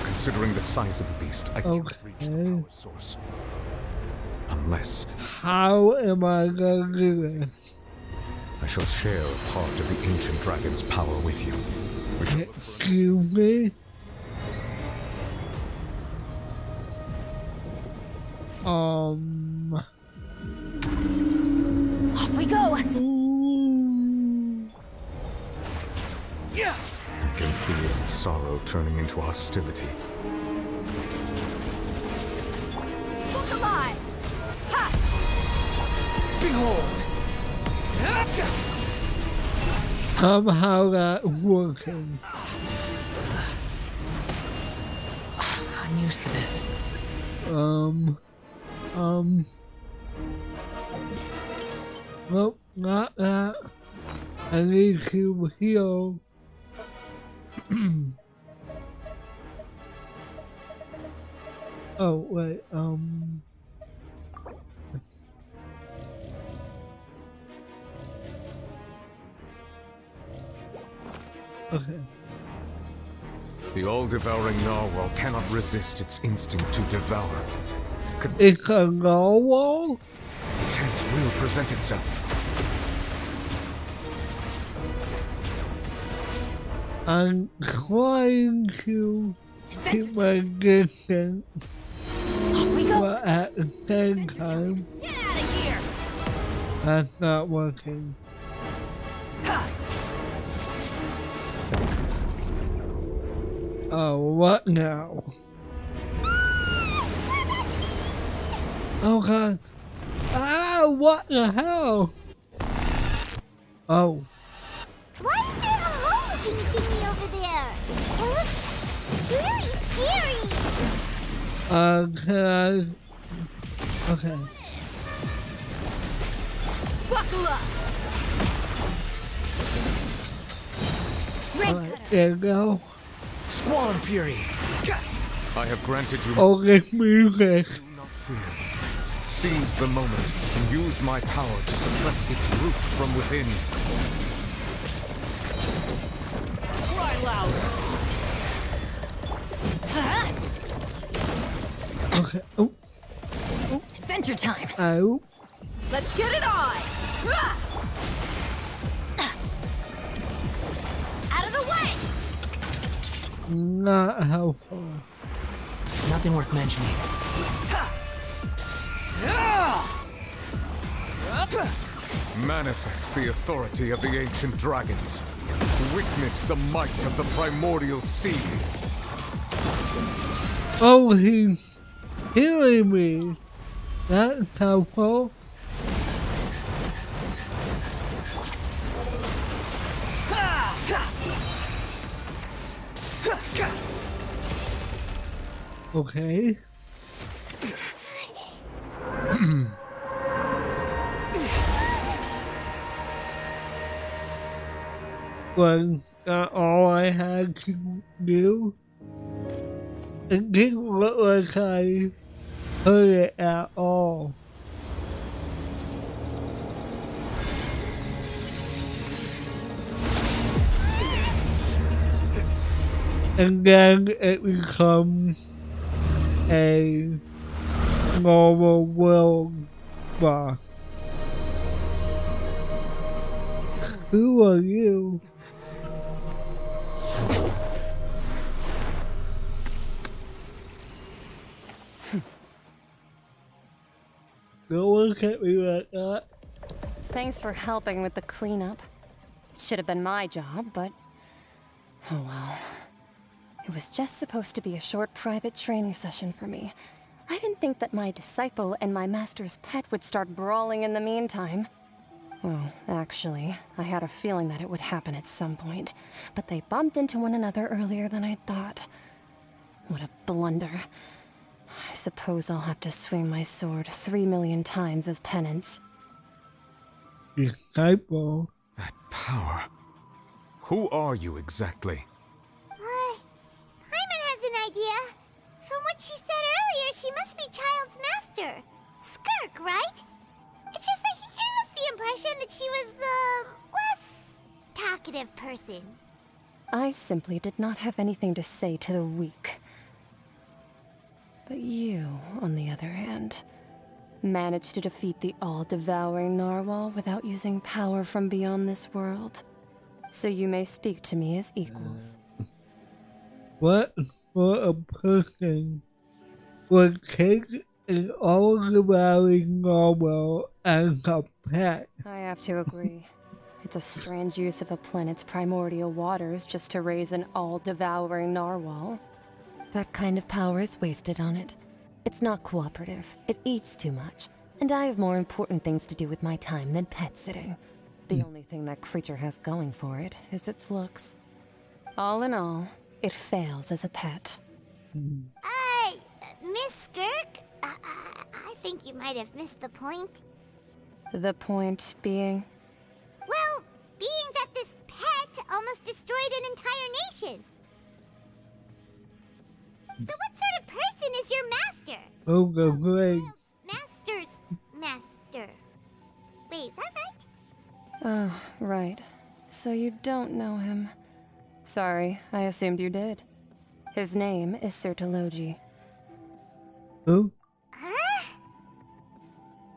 Considering the size of the beast, I can't reach the power source. Unless... How am I gonna do this? I shall share a part of the ancient dragon's power with you. Excuse me? Off we go! I can feel its sorrow turning into hostility. Look alive! Ha! Behold! Somehow that's working. I'm used to this. Nope, not that. I need to heal. Oh, wait, Okay. The all-devouring narwhal cannot resist its instinct to devour. It's a narwhal? Chance will present itself. I'm trying to keep my distance, but at the same time, Get out of here! that's not working. Oh, what now? Oh god. Ah, what the hell? Oh. Why is there a hole-looking thingy over there? It looks really scary. Can I... Okay. Buckle up! Alright, there you go. Squall Fury! I have granted you... Oh, this music. Do not fear. Seize the moment and use my power to suppress its root from within. Cry louder! Okay. Oh. Adventure time! Oh. Let's get it on! Out of the way! Not helpful. Nothing worth mentioning. Manifest the authority of the ancient dragons. Witness the might of the primordial sea. Oh, he's healing me. That's helpful. Okay. Was that all I had to do? It didn't look like I heard it at all. And then it becomes a normal world boss. Who are you? Don't look at me like that. Thanks for helping with the cleanup. It should have been my job, but... oh well. It was just supposed to be a short private training session for me. I didn't think that my disciple and my master's pet would start brawling in the meantime. Well, actually, I had a feeling that it would happen at some point, but they bumped into one another earlier than I thought. What a blunder. I suppose I'll have to swing my sword 3 million times as penance. Disciple? That power. Who are you exactly? Paimon has an idea. From what she said earlier, she must be Child's master. Skirk, right? It's just that he gave us the impression that she was the less talkative person. I simply did not have anything to say to the weak. But you, on the other hand, managed to defeat the all-devouring narwhal without using power from beyond this world. So you may speak to me as equals. What sort of person would take an all-devouring narwhal as a pet? I have to agree. It's a strange use of a planet's primordial waters just to raise an all-devouring narwhal. That kind of power is wasted on it. It's not cooperative. It eats too much. And I have more important things to do with my time than pet sitting. The only thing that creature has going for it is its looks. All in all, it fails as a pet. Miss Skirk? I think you might have missed the point. The point being? Well, being that this pet almost destroyed an entire nation. So what sort of person is your master? Oh, the great. Master's master. Wait, is that right? Oh, right. So you don't know him. Sorry, I assumed you did. His name is Sertologi. Who?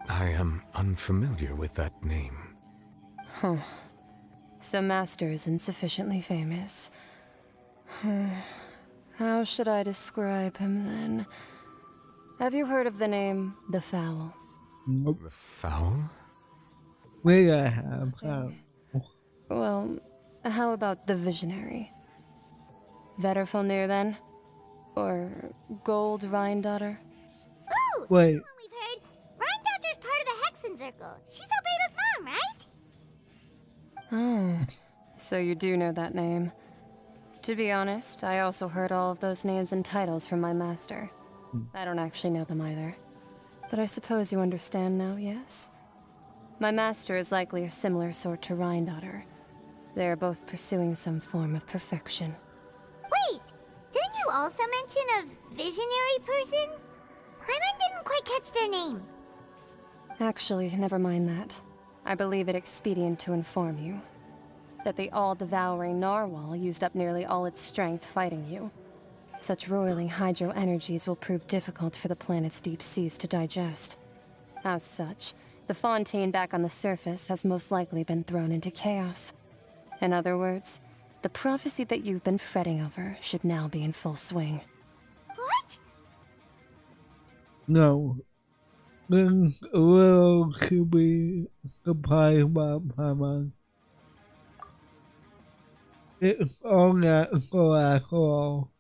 I am unfamiliar with that name. Huh. So Master isn't sufficiently famous. How should I describe him then? Have you heard of the name The Fowl? Nope. The Fowl? Maybe I have. Well, how about the Visionary? Vetterfulnir then? Or Gold Rhine-daughter? Ooh! Wait. That's what we've heard. Rhine-daughter's part of the Hexen Circle. She's Albedo's mom, right? Oh, so you do know that name. To be honest, I also heard all of those names and titles from my master. I don't actually know them either. But I suppose you understand now, yes? My master is likely a similar sort to Rhine-daughter. They are both pursuing some form of perfection. Wait! Didn't you also mention a visionary person? Paimon didn't quite catch their name. Actually, never mind that. I believe it expedient to inform you that the all-devouring narwhal used up nearly all its strength fighting you. Such roiling hydro energies will prove difficult for the planet's deep seas to digest. As such, the fontaine back on the surface has most likely been thrown into chaos. In other words, the prophecy that you've been fretting over should now be in full swing. What? No. There's a little to be surprised about Paimon. It's all natural after all.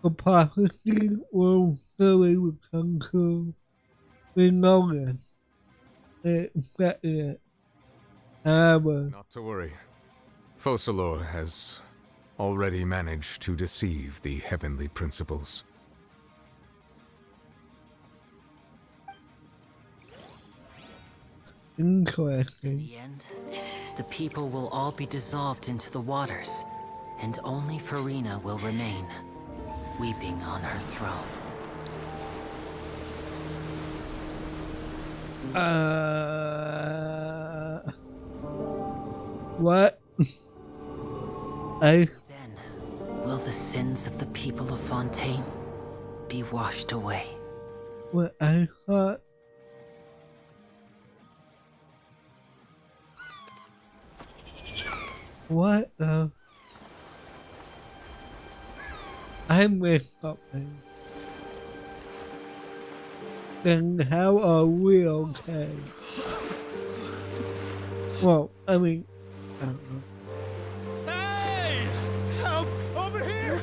The prophecy will surely come true. We know this. We expected it. However, Not to worry. Focalor has already managed to deceive the heavenly principles. interesting. In the end, the people will all be dissolved into the waters, and only Farina will remain, weeping on her throne. What? Then, will the sins of the people of Fontaine be washed away? What I thought. What the? I missed something. Then how are we okay? Well, I mean, I don't know. Hey! Help! Over here!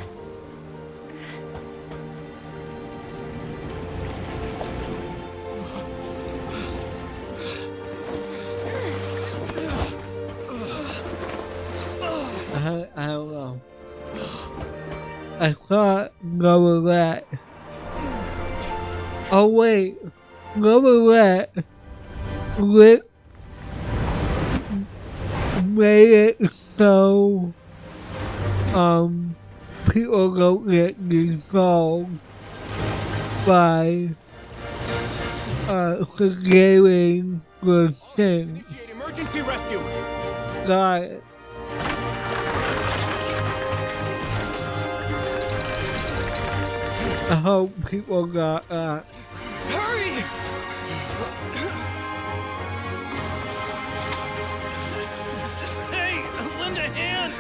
I don't know. I thought Novelette. Oh wait, Novelette made it so people don't get dissolved by forgiving the sins. Emergency rescue! Got it. I hope people got that. Hurry! Hey, lend a hand!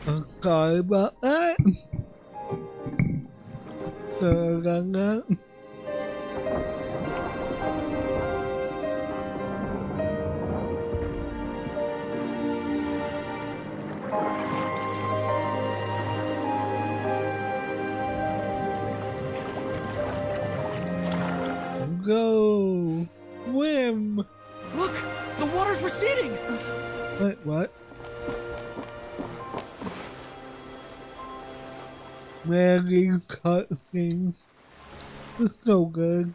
I'm sorry about that. Sorry about that. Go swim. Look, the water's receding. Wait, what? Man, these cutscenes are so good.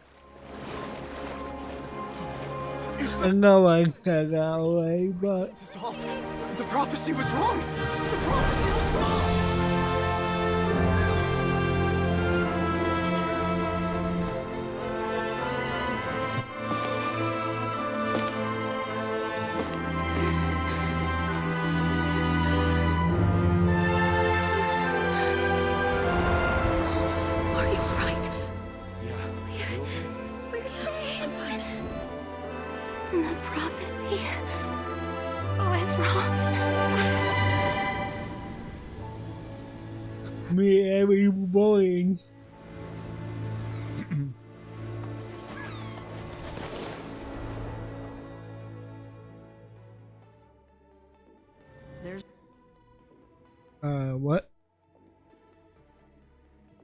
I know I said that already, but Dissolved. The prophecy was wrong. The prophecy was wrong. The prophecy was wrong. Me every morning. There's What?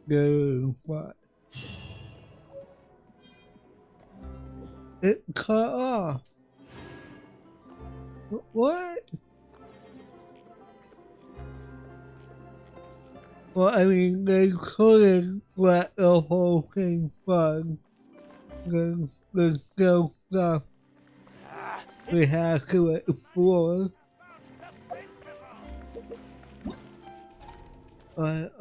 Go what? It cut off. What? Well, I mean, they couldn't let the whole thing run. There's still stuff we have to explore. But,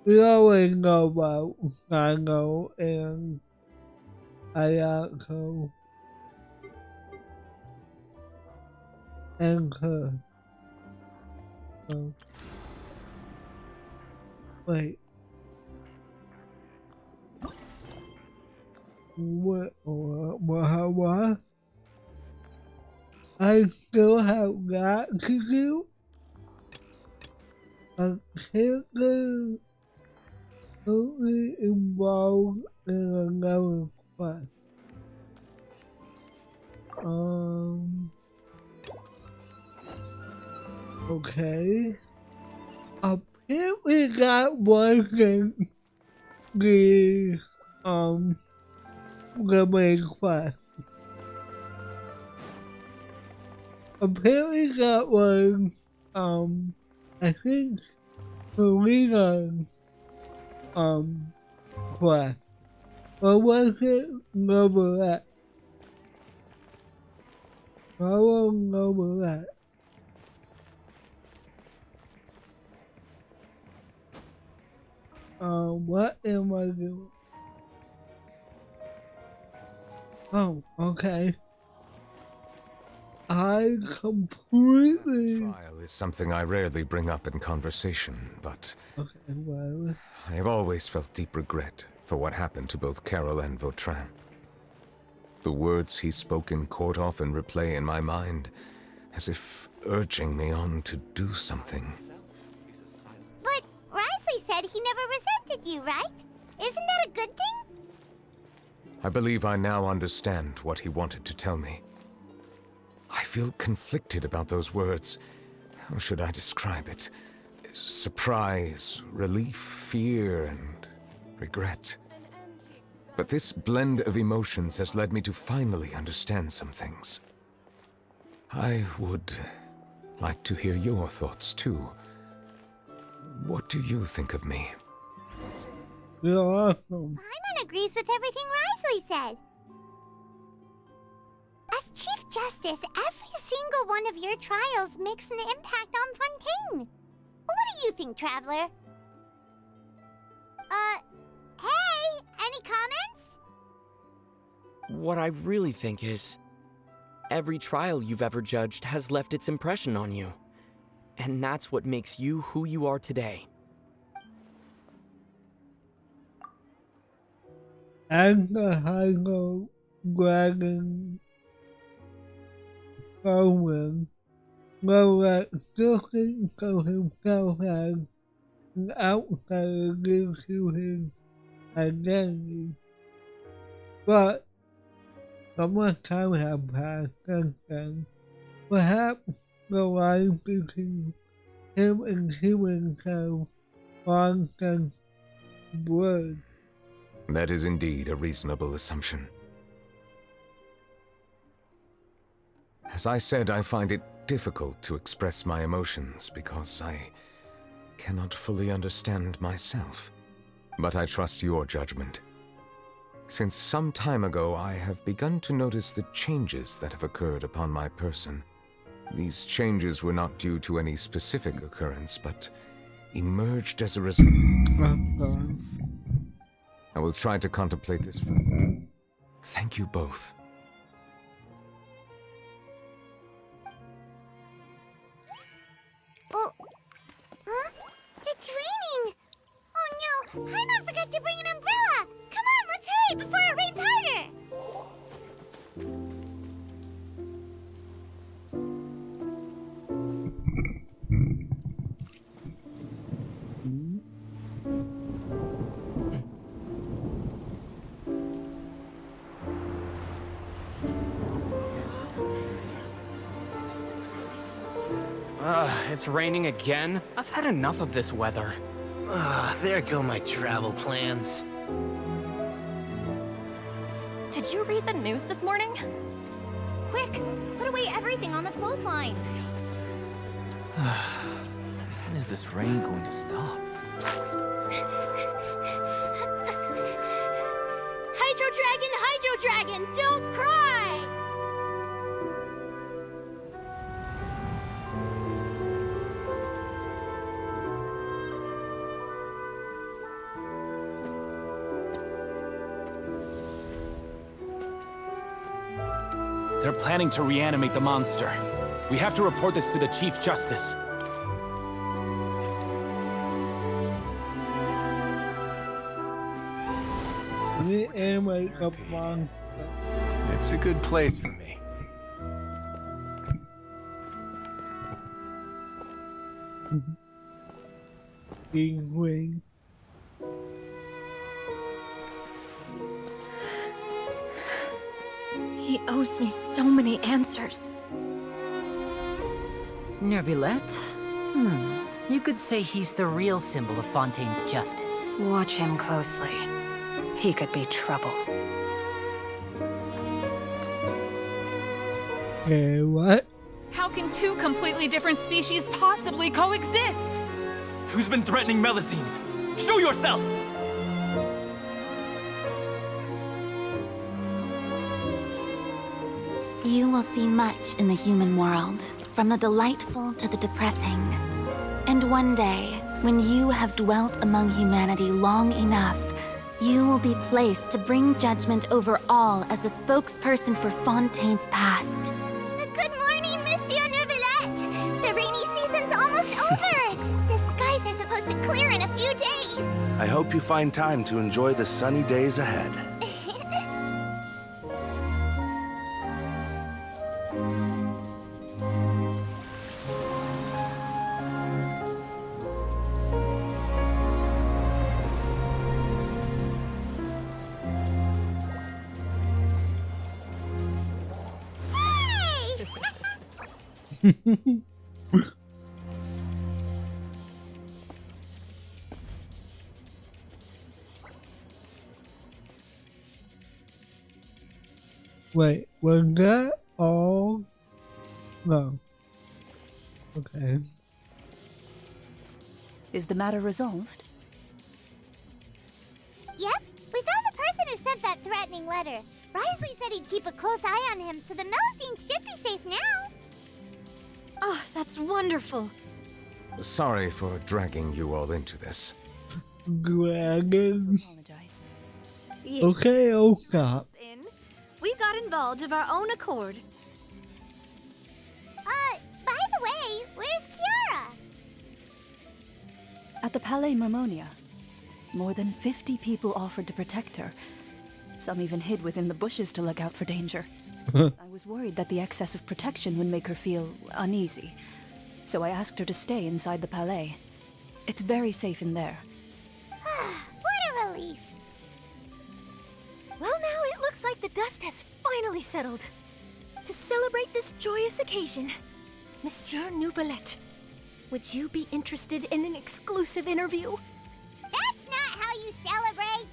we already know about Sano and Ayako and her. So, wait. What? I still have that to do? I can't get totally involved in another quest. Okay. Apparently that wasn't the main quest. Apparently that was, I think, Karina's, quest. Or was it Novelette? Follow Novelette. What am I doing? Oh, okay. I completely... Trial is something I rarely bring up in conversation, but... Okay, well... I have always felt deep regret for what happened to both Carol and Vautrin. The words he spoke in court often replay in my mind, as if urging me on to do something. But Risley said he never resented you, right? Isn't that a good thing? I believe I now understand what he wanted to tell me. I feel conflicted about those words. How should I describe it? Surprise, relief, fear, and regret. But this blend of emotions has led me to finally understand some things. I would like to hear your thoughts, too. What do you think of me? You're awesome. Paimon agrees with everything Risley said. As Chief Justice, every single one of your trials makes an impact on Fontaine. What do you think, Traveler? Hey, any comments? What I really think is, every trial you've ever judged has left its impression on you. And that's what makes you who you are today. As the Hydro Dragon Sovereign, Loret still thinks of himself as an outsider due to his identity. But so much time has passed since then. Perhaps the lines between him and humans have long since blurred. That is indeed a reasonable assumption. As I said, I find it difficult to express my emotions because I cannot fully understand myself. But I trust your judgment. Since some time ago, I have begun to notice the changes that have occurred upon my person. These changes were not due to any specific occurrence, but emerged as a result. I will try to contemplate this further. Thank you both. Oh, huh? It's raining! Oh no, Paimon forgot to bring an umbrella! Come on, let's hurry before it rains harder! It's raining again? I've had enough of this weather. There go my travel plans. Did you read the news this morning? Quick, put away everything on the clothesline. When is this rain going to stop? Hydro Dragon, don't cry! They're planning to reanimate the monster. We have to report this to the Chief Justice. Reanimate the monster. It's a good place for me. Ring. He owes me so many answers. Neuvillette? You could say he's the real symbol of Fontaine's justice. Watch him closely. He could be trouble. What? How can two completely different species possibly coexist? Who's been threatening Melusines? Show yourself! You will see much in the human world, from the delightful to the depressing. And one day, when you have dwelt among humanity long enough, you will be placed to bring judgment over all as a spokesperson for Fontaine's past. Good morning, Monsieur Neuvillette! The rainy season's almost over! The skies are supposed to clear in a few days! I hope you find time to enjoy the sunny days ahead. Wait, was that all? No. Okay. Is the matter resolved? Yep, we found the person who sent that threatening letter. Risley said he'd keep a close eye on him, so the Melusines should be safe now. Oh, that's wonderful. Sorry for dragging you all into this. Dragon. Apologize. Okay, I'll stop. We got involved of our own accord. By the way, where's Kiara? At the Palais Mermonia, more than 50 people offered to protect her. Some even hid within the bushes to look out for danger. I was worried that the excess of protection would make her feel uneasy, so I asked her to stay inside the Palais. It's very safe in there. What a relief. Well, now it looks like the dust has finally settled. To celebrate this joyous occasion, Monsieur Neuvillette, would you be interested in an exclusive interview? That's not how you celebrate.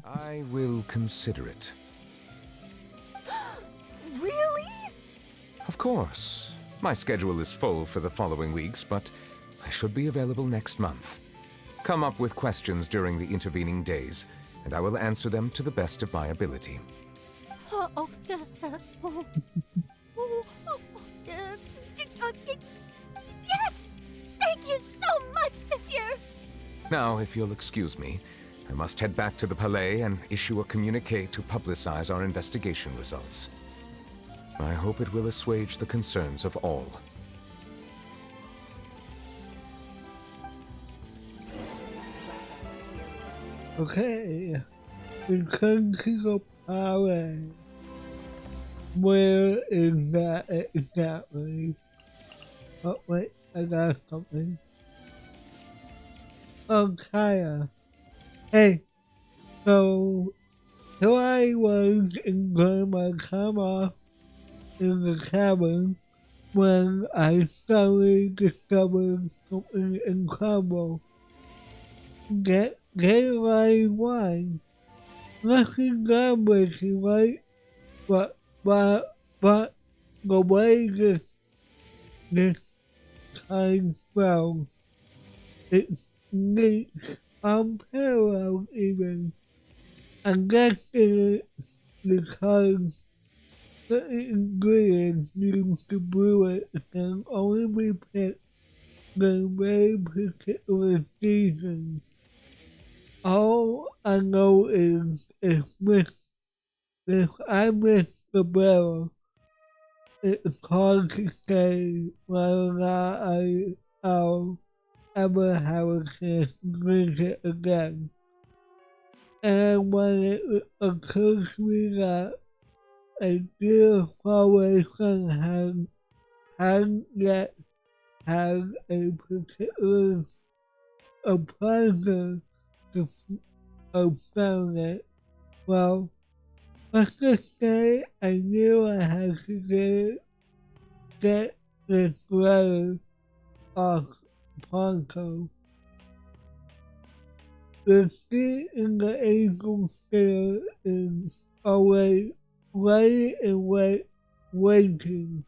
I will consider it. Really? Of course. My schedule is full for the following weeks, but I should be available next month. Come up with questions during the intervening days, and I will answer them to the best of my ability. Yes! Thank you so much, Monsieur! Now, if you'll excuse me, I must head back to the Palais and issue a communique to publicize our investigation results. I hope it will assuage the concerns of all. Okay. We come to the Palais. Where is that exactly? Oh, wait, I got something. Oh, Kaya. Hey, so here I was enjoying my time off in the cabin, when I suddenly discovered something incredible. Get right wine. Nothing groundbreaking, right? But the way this kind smells, it's unique, unparalleled even. I guess it's because the ingredients used to brew it can only be picked in very particular seasons. All I know is if I miss the barrel, it's hard to say whether or not I'll ever have a chance to drink it again. And when it occurs to me that a dear faraway friend hadn't yet had a particular pleasure of found it, well, let's just say I knew I had to get this letter off Ponko. The seat in the angel chair is always ready and waiting.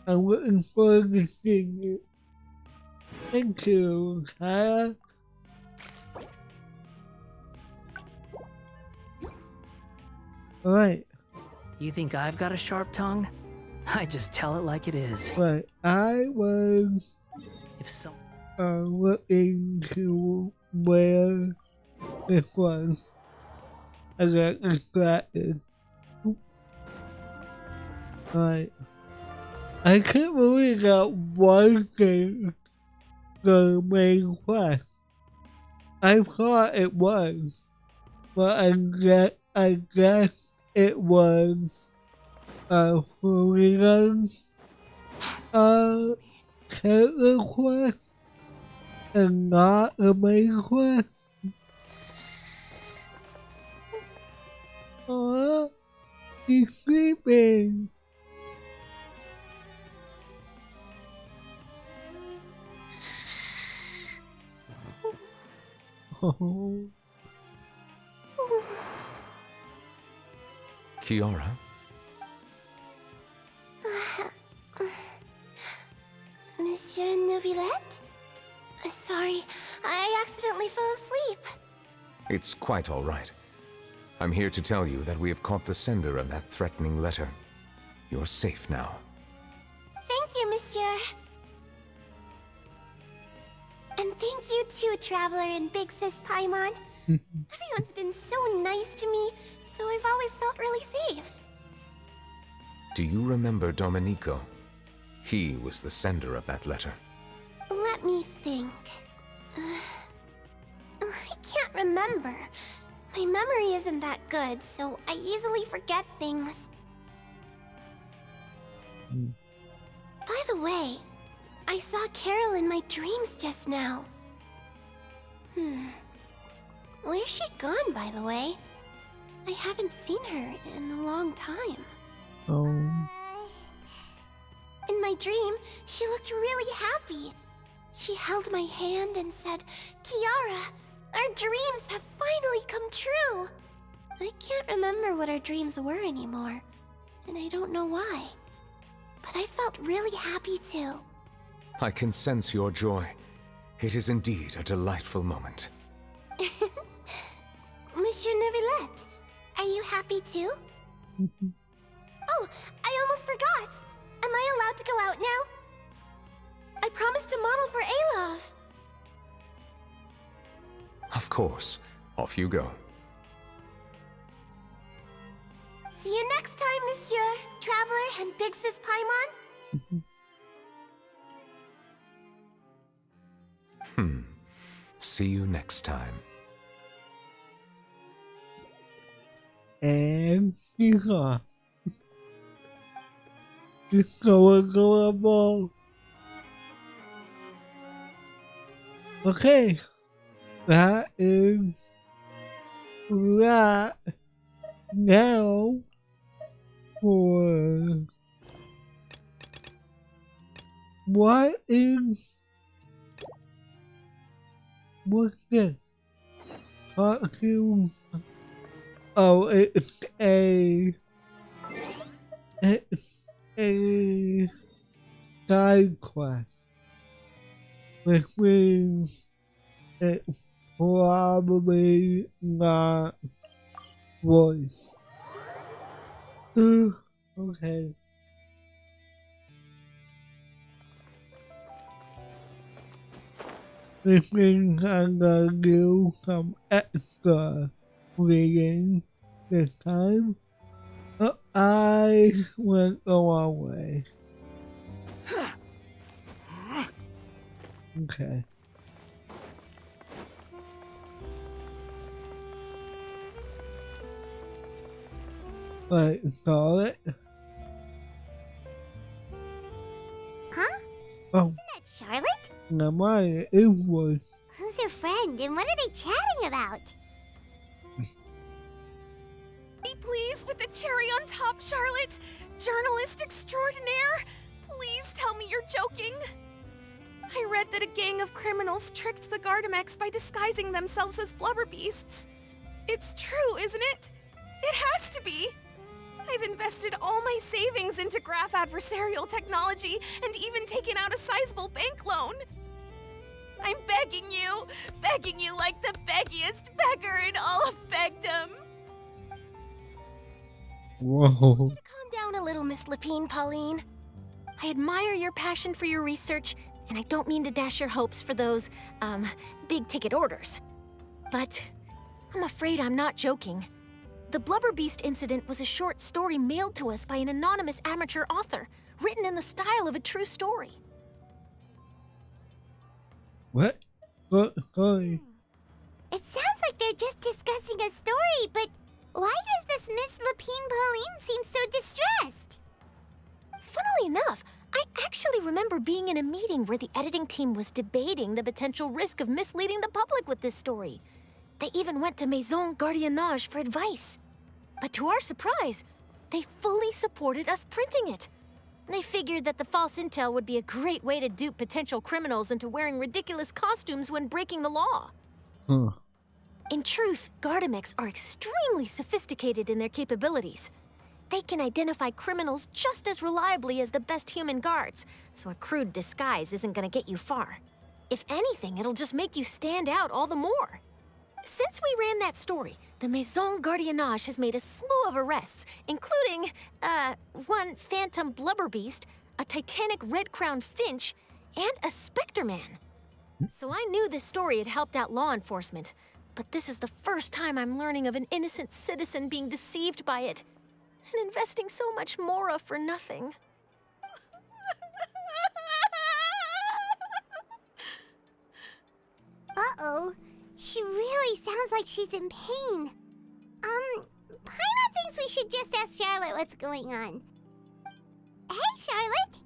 I'm looking forward to seeing you. Thank you, Kaya. Alright. You think I've got a sharp tongue? I just tell it like it is. Right. I was If some looking to where this was. I got distracted. Alright. I can't believe that one thing the main quest. I thought it was, but I guess it was Farina's character quest and not the main quest. He's sleeping. Oh. Kiara? Monsieur Neuvillette? Sorry, I accidentally fell asleep. It's quite all right. I'm here to tell you that we have caught the sender of that threatening letter. You're safe now. Thank you, Monsieur. And thank you too, Traveler and Big Sis Paimon. Everyone's been so nice to me, so I've always felt really safe. Do you remember Domenico? He was the sender of that letter. Let me think. I can't remember. My memory isn't that good, so I easily forget things. By the way, I saw Carol in my dreams just now. Where's she gone, by the way? I haven't seen her in a long time. Oh. In my dream, she looked really happy. She held my hand and said, "Kiara, our dreams have finally come true." I can't remember what our dreams were anymore, and I don't know why. But I felt really happy too. I can sense your joy. It is indeed a delightful moment. Monsieur Neuvillette, are you happy too? Oh, I almost forgot! Am I allowed to go out now? I promised to model for Alov. Of course. Off you go. See you next time, Monsieur, Traveler, and Big Sis Paimon. See you next time. And she's off. It's so adorable. Okay, that is that. Now for What's this? Costumes. Oh, it's a side quest, which means it's probably not voice. Okay. Which means I'm gonna do some extra reading this time. But I went the wrong way. Okay. Right, saw it. Huh? Oh, Isn't that Charlotte? never mind, it was. Who's her friend and what are they chatting about? Please, with the cherry on top, Charlotte! Journalist extraordinaire! Please tell me you're joking! I read that a gang of criminals tricked the Gardamex by disguising themselves as blubber beasts. It's true, isn't it? It has to be! I've invested all my savings into graph adversarial technology and even taken out a sizable bank loan. I'm begging you like the beggiest beggar in all of begdom. Whoa. Calm down a little, Miss Lapine, Pauline. I admire your passion for your research, and I don't mean to dash your hopes for those, big-ticket orders. But I'm afraid I'm not joking. The Blubber Beast incident was a short story mailed to us by an anonymous amateur author, written in the style of a true story. What? Sorry. It sounds like they're just discussing a story, but why does this Miss Lapine Pauline seem so distressed? Funnily enough, I actually remember being in a meeting where the editing team was debating the potential risk of misleading the public with this story. They even went to Maison Gardiennage for advice. But to our surprise, they fully supported us printing it. They figured that the false intel would be a great way to dupe potential criminals into wearing ridiculous costumes when breaking the law. In truth, Gardamex are extremely sophisticated in their capabilities. They can identify criminals just as reliably as the best human guards, so a crude disguise isn't gonna get you far. If anything, it'll just make you stand out all the more. Since we ran that story, the Maison Gardiennage has made a slew of arrests, including, one phantom blubber beast, a titanic red-crowned finch, and a specter man. So I knew this story had helped out law enforcement, but this is the first time I'm learning of an innocent citizen being deceived by it, and investing so much mora for nothing. Uh-oh. She really sounds like she's in pain. Paimon thinks we should just ask Charlotte what's going on. Hey, Charlotte!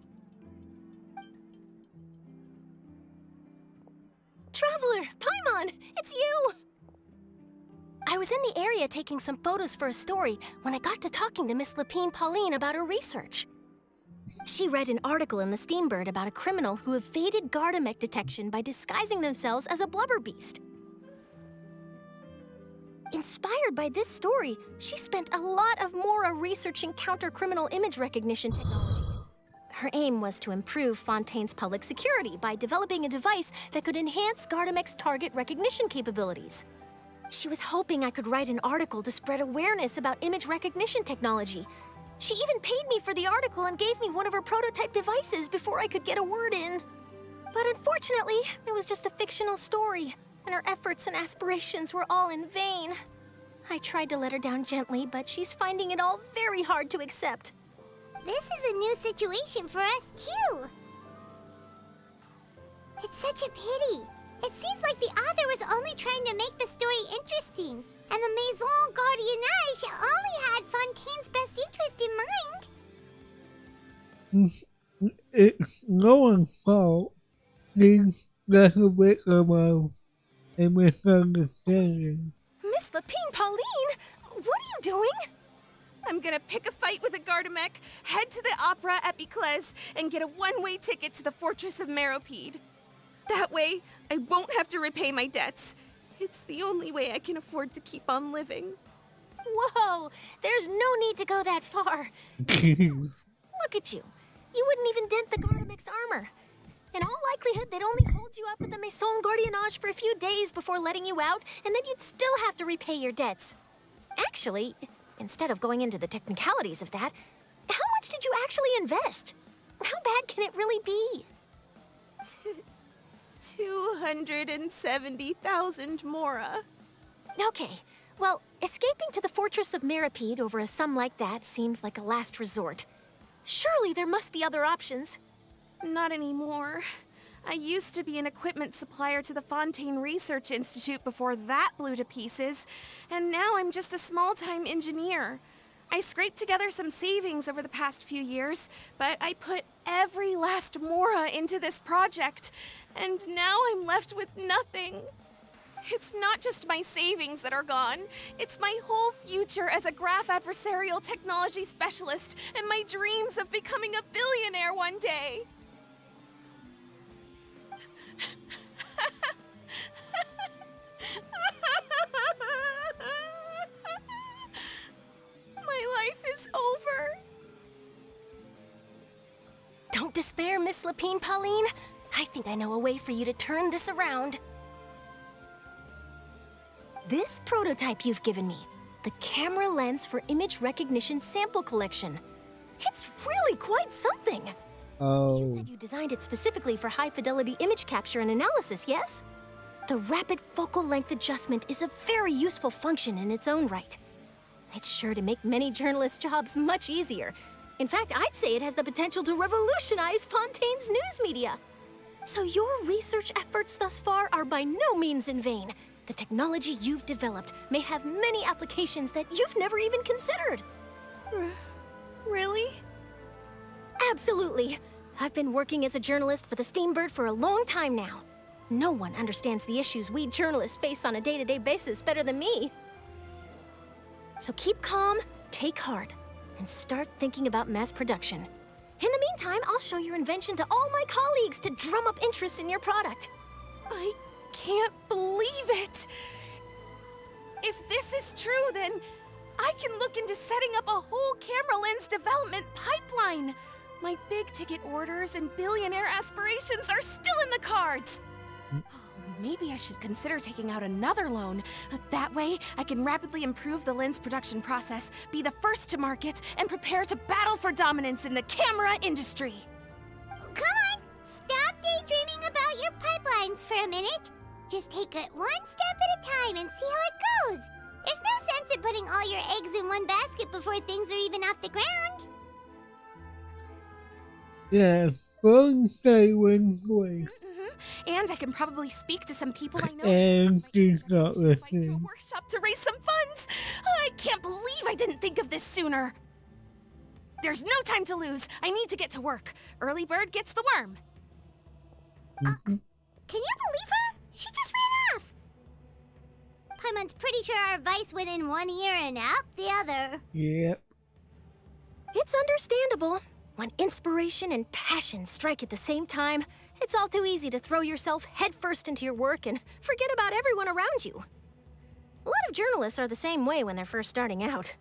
Traveler, Paimon, it's you! I was in the area taking some photos for a story when I got to talking to Miss Lapine Pauline about her research. She read an article in the Steambird about a criminal who evaded Gardamex detection by disguising themselves as a blubber beast. Inspired by this story, she spent a lot of mora researching counter-criminal image recognition technology. Her aim was to improve Fontaine's public security by developing a device that could enhance Gardamex target recognition capabilities. She was hoping I could write an article to spread awareness about image recognition technology. She even paid me for the article and gave me one of her prototype devices before I could get a word in. But unfortunately, it was just a fictional story, and her efforts and aspirations were all in vain. I tried to let her down gently, but she's finding it all very hard to accept. This is a new situation for us, too. It's such a pity. It seems like the author was only trying to make the story interesting, and the Maison Gardiennage only had Fontaine's best interest in mind. It's no one's fault. Things get a victim of a misunderstanding. Miss Lapine Pauline, what are you doing? I'm gonna pick a fight with a Gardamek, head to the Opera at Biclez, and get a one-way ticket to the Fortress of Meropide. That way, I won't have to repay my debts. It's the only way I can afford to keep on living. Whoa! There's no need to go that far. Look at you. You wouldn't even dent the Gardamek's armor. In all likelihood, they'd only hold you up with the Maison Gardiennage for a few days before letting you out, and then you'd still have to repay your debts. Actually, instead of going into the technicalities of that, how much did you actually invest? How bad can it really be? 270,000 Mora. Okay, well, escaping to the Fortress of Meropide over a sum like that seems like a last resort. Surely there must be other options. Not anymore. I used to be an equipment supplier to the Fontaine Research Institute before that blew to pieces, and now I'm just a small-time engineer. I scraped together some savings over the past few years, but I put every last Mora into this project, and now I'm left with nothing. It's not just my savings that are gone. It's my whole future as a graph adversarial technology specialist and my dreams of becoming a billionaire one day. My life is over. Don't despair, Miss Lapine Pauline. I think I know a way for you to turn this around. This prototype you've given me, the camera lens for image recognition sample collection. It's really quite something. Oh. You said you designed it specifically for high-fidelity image capture and analysis, yes? The rapid focal length adjustment is a very useful function in its own right. It's sure to make many journalists' jobs much easier. In fact, I'd say it has the potential to revolutionize Fontaine's news media. So your research efforts thus far are by no means in vain. The technology you've developed may have many applications that you've never even considered. Really? Absolutely. I've been working as a journalist for the Steambird for a long time now. No one understands the issues we journalists face on a day-to-day basis better than me. So keep calm, take heart, and start thinking about mass production. In the meantime, I'll show your invention to all my colleagues to drum up interest in your product. I can't believe it! If this is true, then I can look into setting up a whole camera lens development pipeline. My big-ticket orders and billionaire aspirations are still in the cards. Maybe I should consider taking out another loan. That way, I can rapidly improve the lens production process, be the first to market, and prepare to battle for dominance in the camera industry. Come on! Stop daydreaming about your pipelines for a minute. Just take it one step at a time and see how it goes. There's no sense in putting all your eggs in one basket before things are even off the ground. Yeah, phone silence voice. And I can probably speak to some people I know. And she's not listening. Workshop to raise some funds. I can't believe I didn't think of this sooner. There's no time to lose. I need to get to work. Early bird gets the worm. Can you believe her? She just ran off. Paimon's pretty sure our advice went in one ear and out the other. Yep. It's understandable. When inspiration and passion strike at the same time, it's all too easy to throw yourself headfirst into your work and forget about everyone around you. A lot of journalists are the same way when they're first starting out.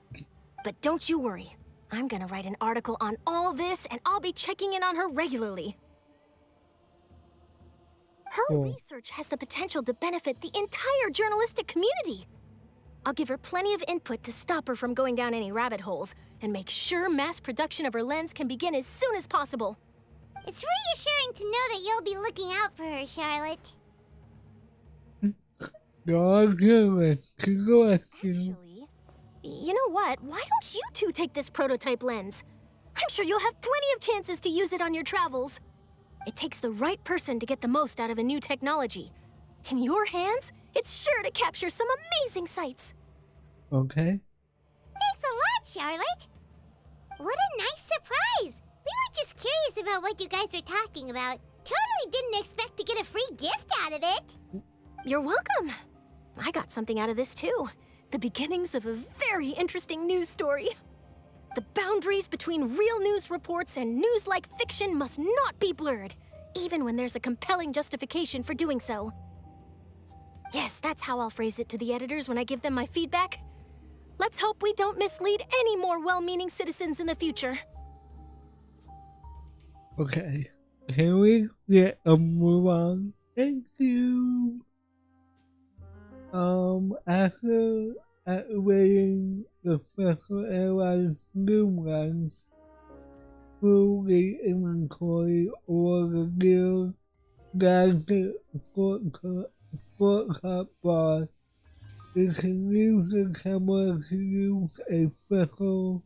But don't you worry. I'm gonna write an article on all this, and I'll be checking in on her regularly. Her research has the potential to benefit the entire journalistic community. I'll give her plenty of input to stop her from going down any rabbit holes, and make sure mass production of her lens can begin as soon as possible. It's reassuring to know that you'll be looking out for her, Charlotte. Actually, you know what? Why don't you two take this prototype lens? I'm sure you'll have plenty of chances to use it on your travels. It takes the right person to get the most out of a new technology. In your hands, it's sure to capture some amazing sights. Okay. Thanks a lot, Charlotte. What a nice surprise. We were just curious about what you guys were talking about. Totally didn't expect to get a free gift out of it. You're welcome. I got something out of this too. The beginnings of a very interesting news story. The boundaries between real news reports and news-like fiction must not be blurred, even when there's a compelling justification for doing so. Yes, that's how I'll phrase it to the editors when I give them my feedback. Let's hope we don't mislead any more well-meaning citizens in the future. Okay. Can we get a move on? Thank you. After activating the Special Airlines Zoomlens through the inventory or the gear gadget shortcut bar, you can use the camera to use a special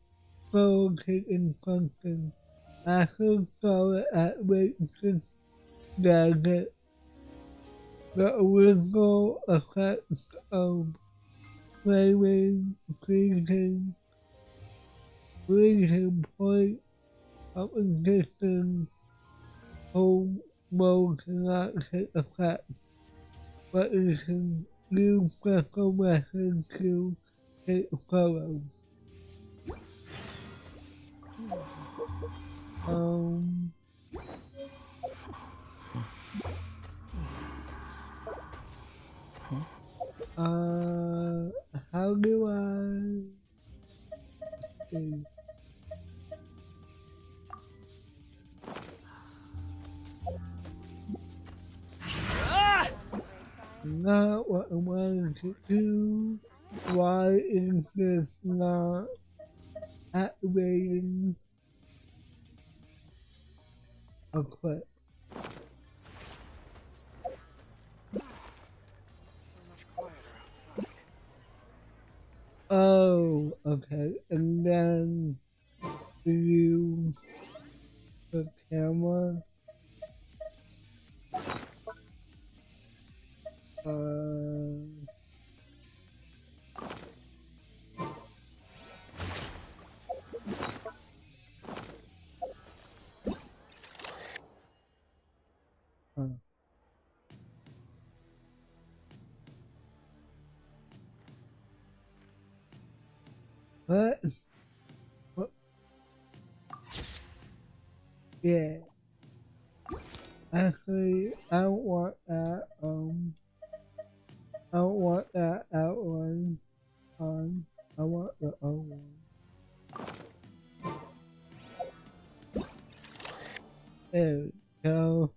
photo taking function. After Charlotte activates this gadget, the original effects of flaming, freezing, freezing point, oppositions, home mode cannot take effect, but you can use special methods to take photos. How do I see? Not what I wanted to do. Why is this not activating? A clip. Oh, okay. And then we use the camera. What? Yeah. Actually, I don't want that. I don't want that outline on. I want the other one. There we go.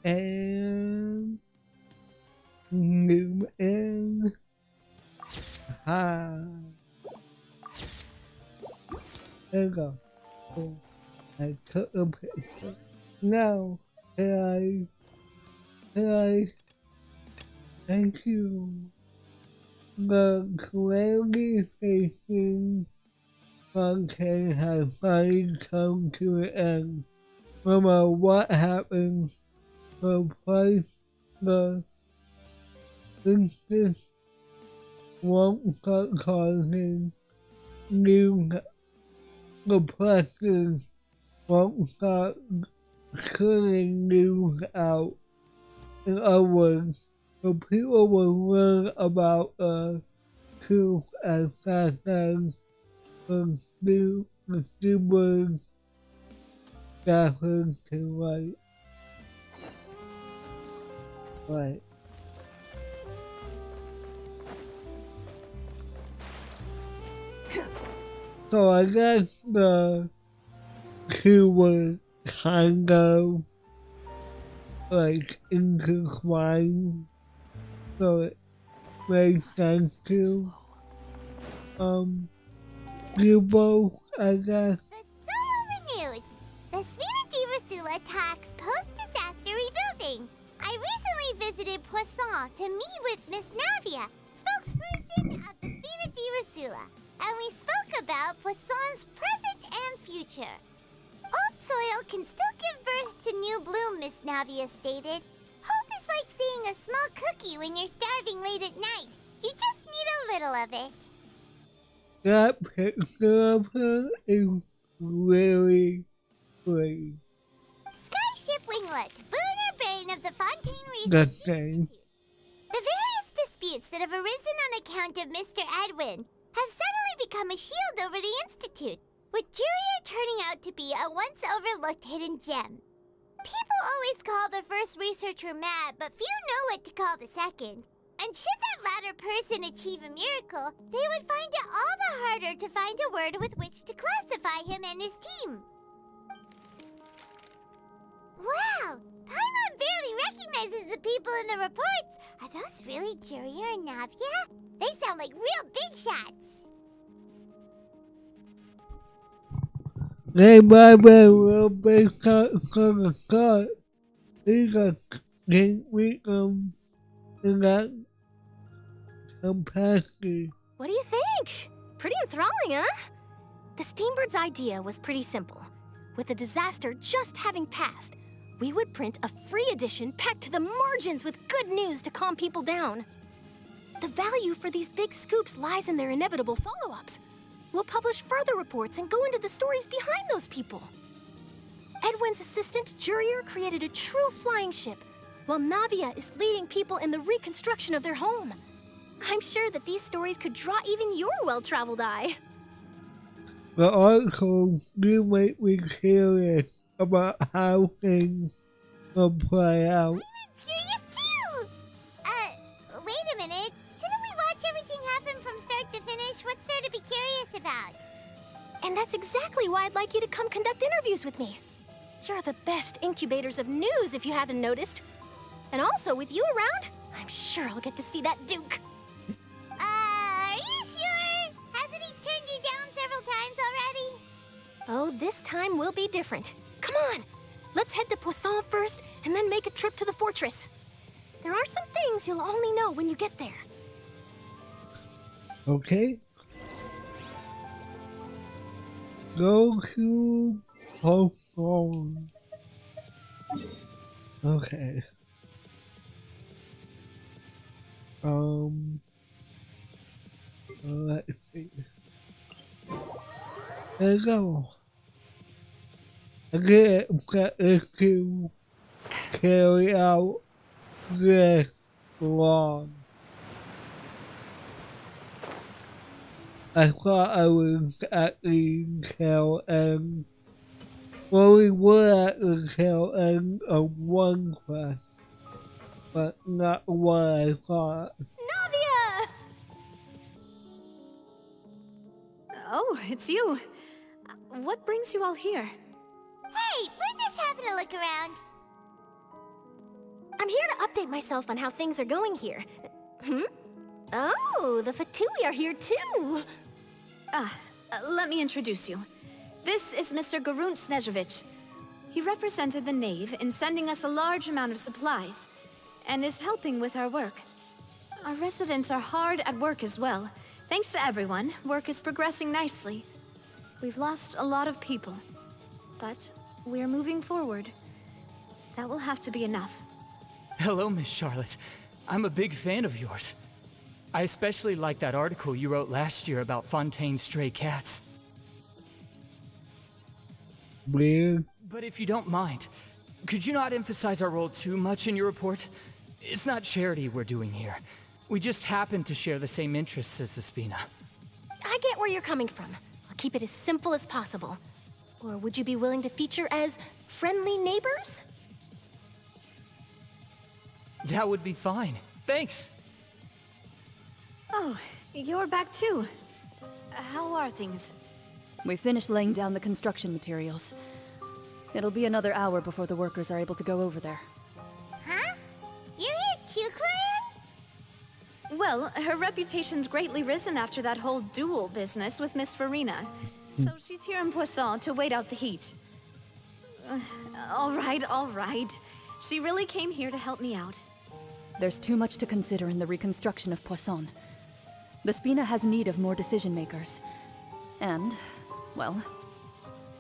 And zoom in. Ah. There we go. Cool. I took a picture. Now, can I, thank you. The Calamity Station podcast has finally come to an end. No matter what happens, the price, the business won't start causing news. The presses won't start cutting news out. In other words, the people will learn about the truth as fast as the students staffers can write. Right. So I guess the two were kind of like intertwined, so it makes sense to you both, I guess. Renewed. The Spina Divasula talks post-disaster rebuilding. I recently visited Poisson to meet with Miss Navia, spokesperson of the Spina Divasula, and we spoke about Poisson's present and future. Old soil can still give birth to new bloom, Miss Navia stated. Hope is like seeing a small cookie when you're starving late at night. You just need a little of it. That picture of her is really pretty. Skyship Winglet, Booner Bane of the Fontaine region. The same. The various disputes that have arisen on account of Mr. Edwin have suddenly become a shield over the Institute, with Jurier turning out to be a once overlooked hidden gem. People always call the first researcher mad, but few know what to call the second. And should that latter person achieve a miracle, they would find it all the harder to find a word with which to classify him and his team. Wow! Paimon barely recognizes the people in the reports. Are those really Jurier and Navia? They sound like real big shots. They might be real big shots from the start. Because we come in that capacity. What do you think? Pretty enthralling, huh? The Steambird's idea was pretty simple. With the disaster just having passed, we would print a free edition packed to the margins with good news to calm people down. The value for these big scoops lies in their inevitable follow-ups. We'll publish further reports and go into the stories behind those people. Edwin's assistant, Jurier, created a true flying ship, while Navia is leading people in the reconstruction of their home. I'm sure that these stories could draw even your well-traveled eye. The articles do make me curious about how things will play out. Curious too! Wait a minute. Didn't we watch everything happen from start to finish? What's there to be curious about? And that's exactly why I'd like you to come conduct interviews with me. You're the best incubators of news, if you haven't noticed. And also, with you around, I'm sure I'll get to see that Duke. Are you sure? Hasn't he turned you down several times already? Oh, this time will be different. Come on, let's head to Poisson first, and then make a trip to the fortress. There are some things you'll only know when you get there. Okay. Go to Poisson. Okay. Let's see. There you go. Again, set this to carry out this long. I thought I was at the tail end. Well, we were at the tail end of one quest, but not what I thought. Navia! Oh, it's you. What brings you all here? Hey, we're just having a look around. I'm here to update myself on how things are going here. Oh, the Fatui are here too. Let me introduce you. This is Mr. Garunt Snežević. He represented the Knave in sending us a large amount of supplies, and is helping with our work. Our residents are hard at work as well. Thanks to everyone, work is progressing nicely. We've lost a lot of people, but we're moving forward. That will have to be enough. Hello, Miss Charlotte. I'm a big fan of yours. I especially like that article you wrote last year about Fontaine's stray cats. Weird. But if you don't mind, could you not emphasize our role too much in your report? It's not charity we're doing here. We just happen to share the same interests as the Spina. I get where you're coming from. I'll keep it as simple as possible. Or would you be willing to feature as friendly neighbors? That would be fine. Thanks. Oh, you're back too. How are things? We finished laying down the construction materials. It'll be another hour before the workers are able to go over there. Huh? You're here too, Clarence? Well, her reputation's greatly risen after that whole duel business with Miss Farina. So she's here in Poisson to wait out the heat. All right. She really came here to help me out. There's too much to consider in the reconstruction of Poisson. The Spina has need of more decision makers. And, well,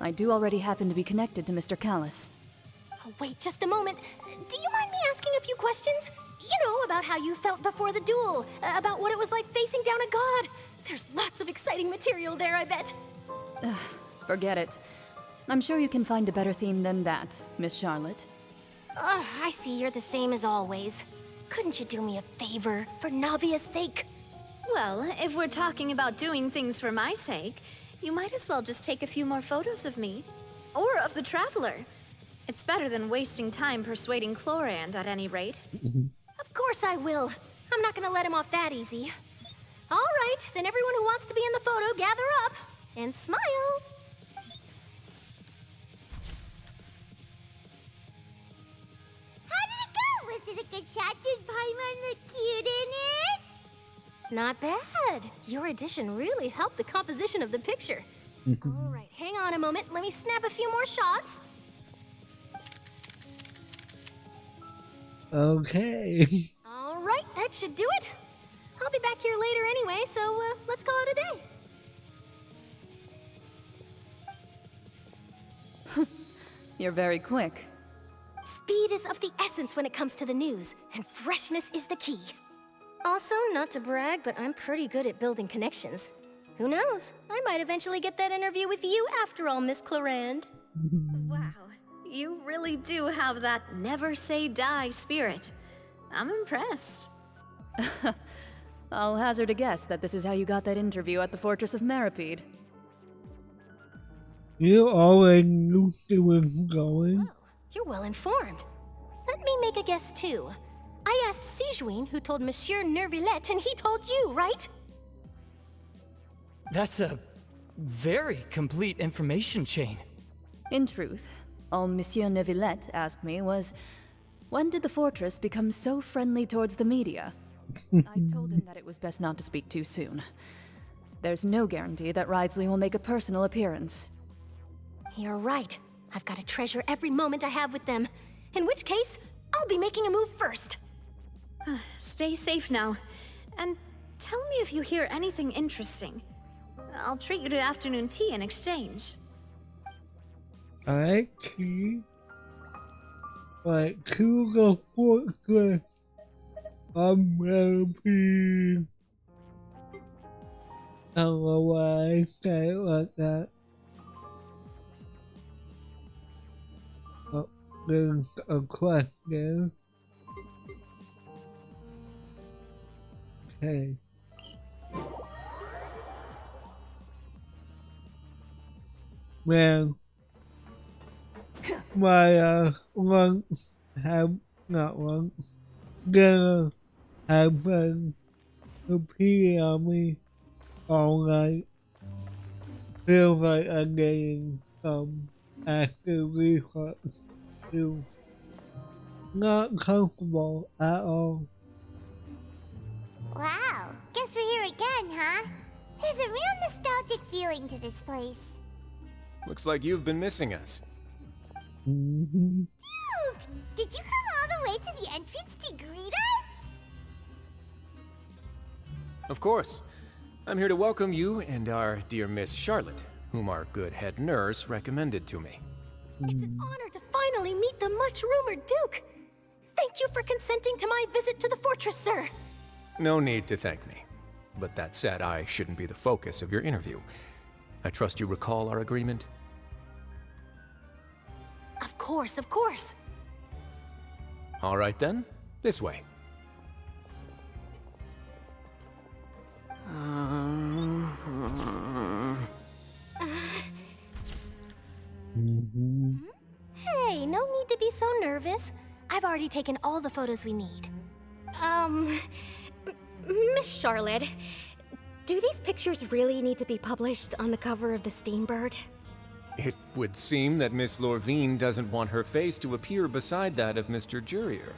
I do already happen to be connected to Mr. Callis. Oh, wait just a moment. Do you mind me asking a few questions? You know, about how you felt before the duel, about what it was like facing down a god. There's lots of exciting material there, I bet. Forget it. I'm sure you can find a better theme than that, Miss Charlotte. I see you're the same as always. Couldn't you do me a favor, for Navia's sake? Well, if we're talking about doing things for my sake, you might as well just take a few more photos of me. Or of the Traveler. It's better than wasting time persuading Chlorand at any rate. Of course I will. I'm not gonna let him off that easy. All right, then everyone who wants to be in the photo, gather up and smile. How did it go? Was it a good shot? Did Paimon look cute in it? Not bad. Your addition really helped the composition of the picture. All right, hang on a moment. Let me snap a few more shots. Okay. All right, that should do it. I'll be back here later anyway, so let's call it a day. You're very quick. Speed is of the essence when it comes to the news, and freshness is the key. Also, not to brag, but I'm pretty good at building connections. Who knows? I might eventually get that interview with you after all, Miss Chlorand. Wow, you really do have that never say die spirit. I'm impressed. I'll hazard a guess that this is how you got that interview at the Fortress of Maripede. You already knew she was going. You're well informed. Let me make a guess too. I asked Sijuin, who told Monsieur Nervillet, and he told you, right? That's a very complete information chain. In truth, all Monsieur Neuvillette asked me was, when did the fortress become so friendly towards the media? I told him that it was best not to speak too soon. There's no guarantee that Ridesley will make a personal appearance. You're right. I've got to treasure every moment I have with them. In which case, I'll be making a move first. Stay safe now. And tell me if you hear anything interesting. I'll treat you to afternoon tea in exchange. I keep like to the fortress of Maripede. I don't know why I say it like that. Oh, there's a question. Okay. Well, my lungs have not lungs. Dinner have been repeating on me all night. Feels like I'm getting some acid reflux too. Not comfortable at all. Wow, guess we're here again, huh? There's a real nostalgic feeling to this place. Looks like you've been missing us. Duke, did you come all the way to the entrance to greet us? Of course. I'm here to welcome you and our dear Miss Charlotte, whom our good head nurse recommended to me. It's an honor to finally meet the much-rumored Duke. Thank you for consenting to my visit to the fortress, sir. No need to thank me. But that said, I shouldn't be the focus of your interview. I trust you recall our agreement? Of course, of course. All right then, this way. Hey, no need to be so nervous. I've already taken all the photos we need. Miss Charlotte, do these pictures really need to be published on the cover of the Steambird? It would seem that Miss Lorvine doesn't want her face to appear beside that of Mr. Jurier,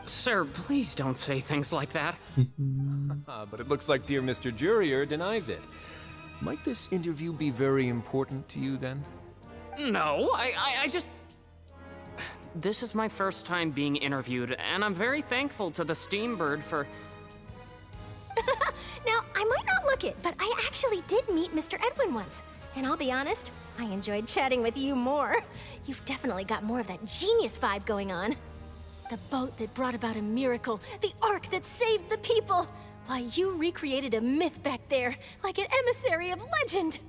Sir, please don't say things like that. But it looks like dear Mr. Jurier denies it. Might this interview be very important to you then? No, I just... This is my first time being interviewed, and I'm very thankful to the Steambird for... Now, I might not look it, but I actually did meet Mr. Edwin once. And I'll be honest, I enjoyed chatting with you more. You've definitely got more of that genius vibe going on. The boat that brought about a miracle, the ark that saved the people. Why, you recreated a myth back there, like an emissary of legend.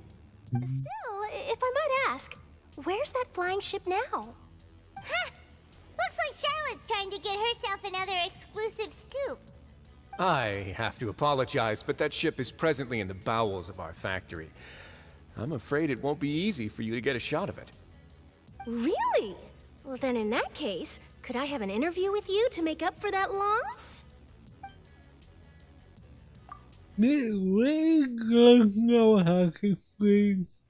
Still, if I might ask, where's that flying ship now? Huh! Looks like Charlotte's trying to get herself another exclusive scoop. I have to apologize, but that ship is presently in the bowels of our factory. I'm afraid it won't be easy for you to get a shot of it. Really? Well, then in that case, could I have an interview with you to make up for that loss? We don't know how to freeze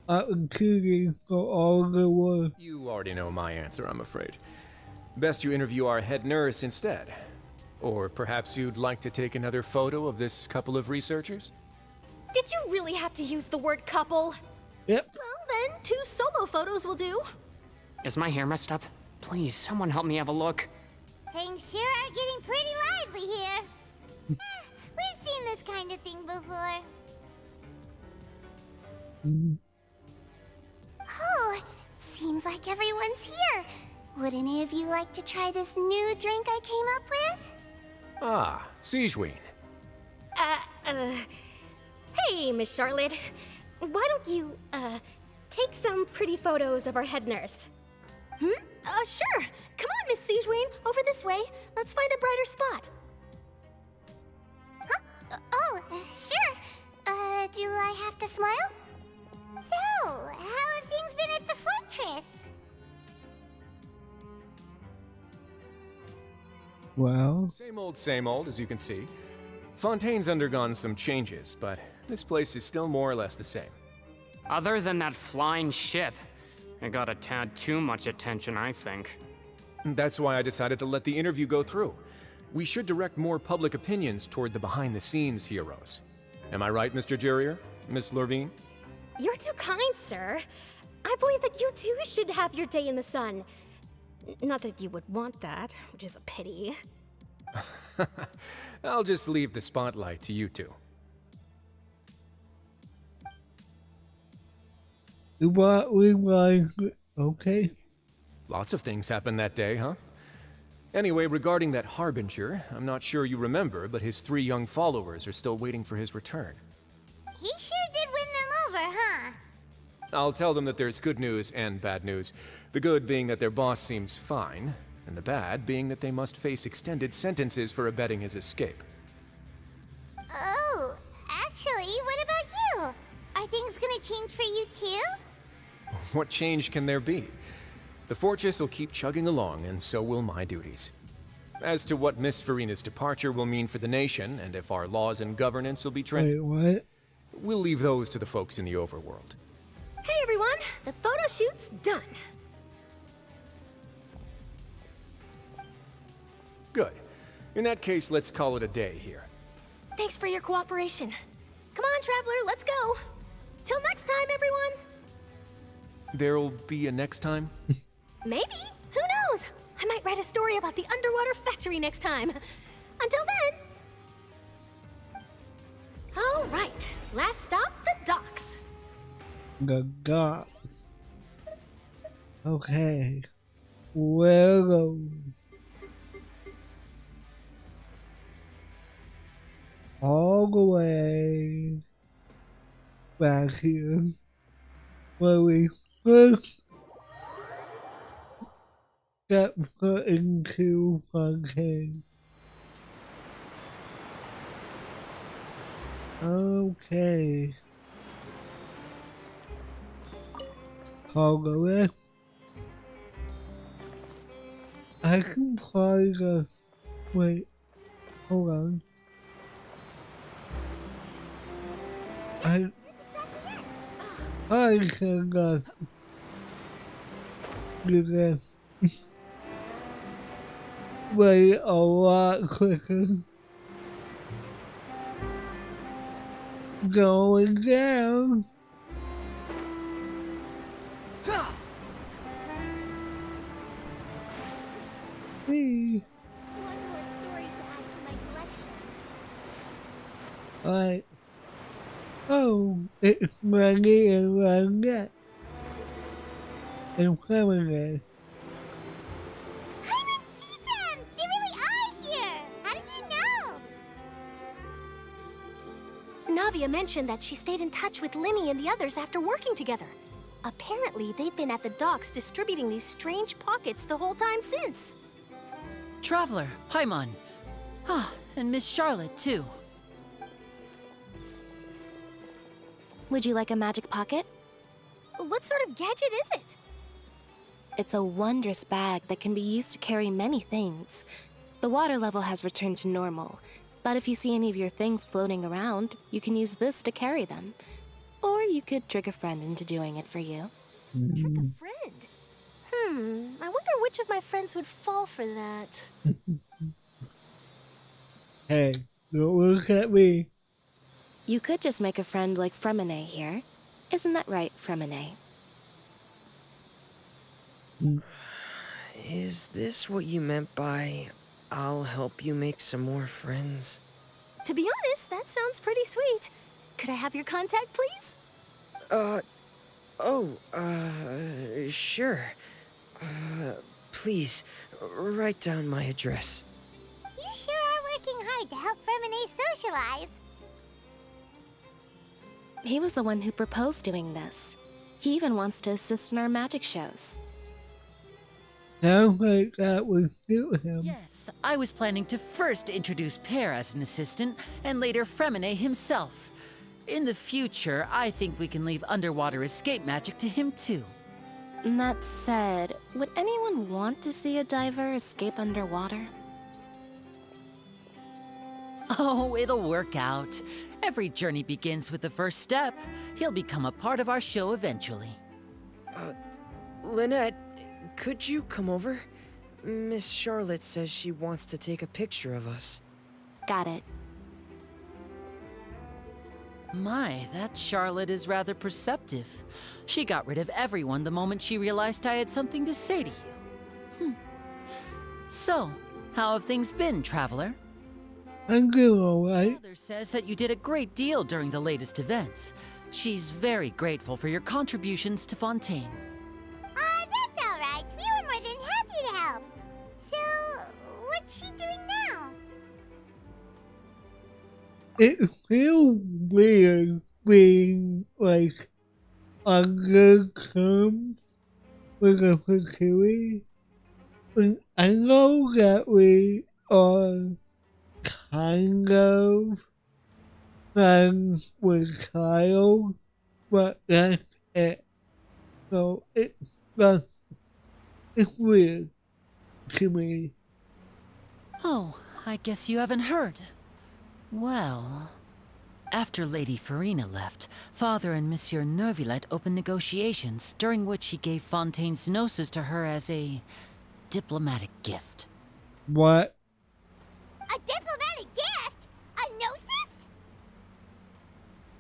opportunity for all the work. You already know my answer, I'm afraid. Best you interview our head nurse instead. Or perhaps you'd like to take another photo of this couple of researchers? Did you really have to use the word couple? Yep. Well, then 2 solo photos will do. Is my hair messed up? Please, someone help me have a look. Things sure are getting pretty lively here. We've seen this kind of thing before. Oh, seems like everyone's here. Would any of you like to try this new drink I came up with? Ah, Siegeween. Hey, Miss Charlotte. Why don't you, take some pretty photos of our head nurse? Sure. Come on, Miss Siegeween. Over this way. Let's find a brighter spot. Huh? Sure. Do I have to smile? So, how have things been at the fortress? Well, Same old, as you can see. Fontaine's undergone some changes, but this place is still more or less the same. Other than that flying ship, it got a tad too much attention, I think. That's why I decided to let the interview go through. We should direct more public opinions toward the behind-the-scenes heroes. Am I right, Mr. Jurrier? Miss Lurvine? You're too kind, sir. I believe that you too should have your day in the sun. Not that you would want that, which is a pity. I'll just leave the spotlight to you two. what we want. Okay. Lots of things happened that day, huh? Anyway, regarding that Harbinger, I'm not sure you remember, but his 3 young followers are still waiting for his return. He sure did win them over, huh? I'll tell them that there's good news and bad news. The good being that their boss seems fine, and the bad being that they must face extended sentences for abetting his escape. Oh, actually, what about you? Are things gonna change for you too? What change can there be? The fortress will keep chugging along, and so will my duties. As to what Miss Farina's departure will mean for the nation, and if our laws and governance will be Wait, what? we'll leave those to the folks in the overworld. Hey everyone, the photo shoot's done. Good. In that case, let's call it a day here. Thanks for your cooperation. Come on, Traveler, let's go. Till next time, everyone. There'll be a next time? Maybe. Who knows? I might write a story about the underwater factory next time. Until then. All right, last stop, the docks. The docks. Okay. Where those? All the way back here, where we first got put into Fontaine. Okay. Cargo left. I can probably just wait. Hold on. I can just do this. Wait a lot quicker. Going down. Me. One more story to add to my collection. Alright. Oh, it's Maggie and Ronette. And Feminine. I didn't see them! They really are here! How did you know? Navia mentioned that she stayed in touch with Limmy and the others after working together. Apparently, they've been at the docks distributing these strange pockets the whole time since. Traveler, Paimon, Ah, and Miss Charlotte, too. Would you like a magic pocket? What sort of gadget is it? It's a wondrous bag that can be used to carry many things. The water level has returned to normal, but if you see any of your things floating around, you can use this to carry them. Or you could trick a friend into doing it for you. Trick a friend? I wonder which of my friends would fall for that. Hey, don't look at me. You could just make a friend like Fremine here. Isn't that right, Fremine? Is this what you meant by, I'll help you make some more friends? To be honest, that sounds pretty sweet. Could I have your contact, please? Sure. Please, write down my address. You sure are working hard to help Fremine socialize. He was the one who proposed doing this. He even wants to assist in our magic shows. Sounds like that would suit him. Yes, I was planning to first introduce Pear as an assistant, and later Fremine himself. In the future, I think we can leave underwater escape magic to him too. That said, would anyone want to see a diver escape underwater? Oh, it'll work out. Every journey begins with the first step. He'll become a part of our show eventually. Lynette, could you come over? Miss Charlotte says she wants to take a picture of us. Got it. My, that Charlotte is rather perceptive. She got rid of everyone the moment she realized I had something to say to you. So, how have things been, Traveler? I'm doing alright. Mother says that you did a great deal during the latest events. She's very grateful for your contributions to Fontaine. That's alright. We were more than happy to help. So, what's she doing now? It feels weird being like on good terms with a facility. And I know that we are kind of friends with Kyle, but that's it. So it's weird to me. Oh, I guess you haven't heard. Well, after Lady Farina left, Father and Monsieur Neuvillette opened negotiations, during which he gave Fontaine's gnosis to her as a diplomatic gift. What? A diplomatic gift? A gnosis?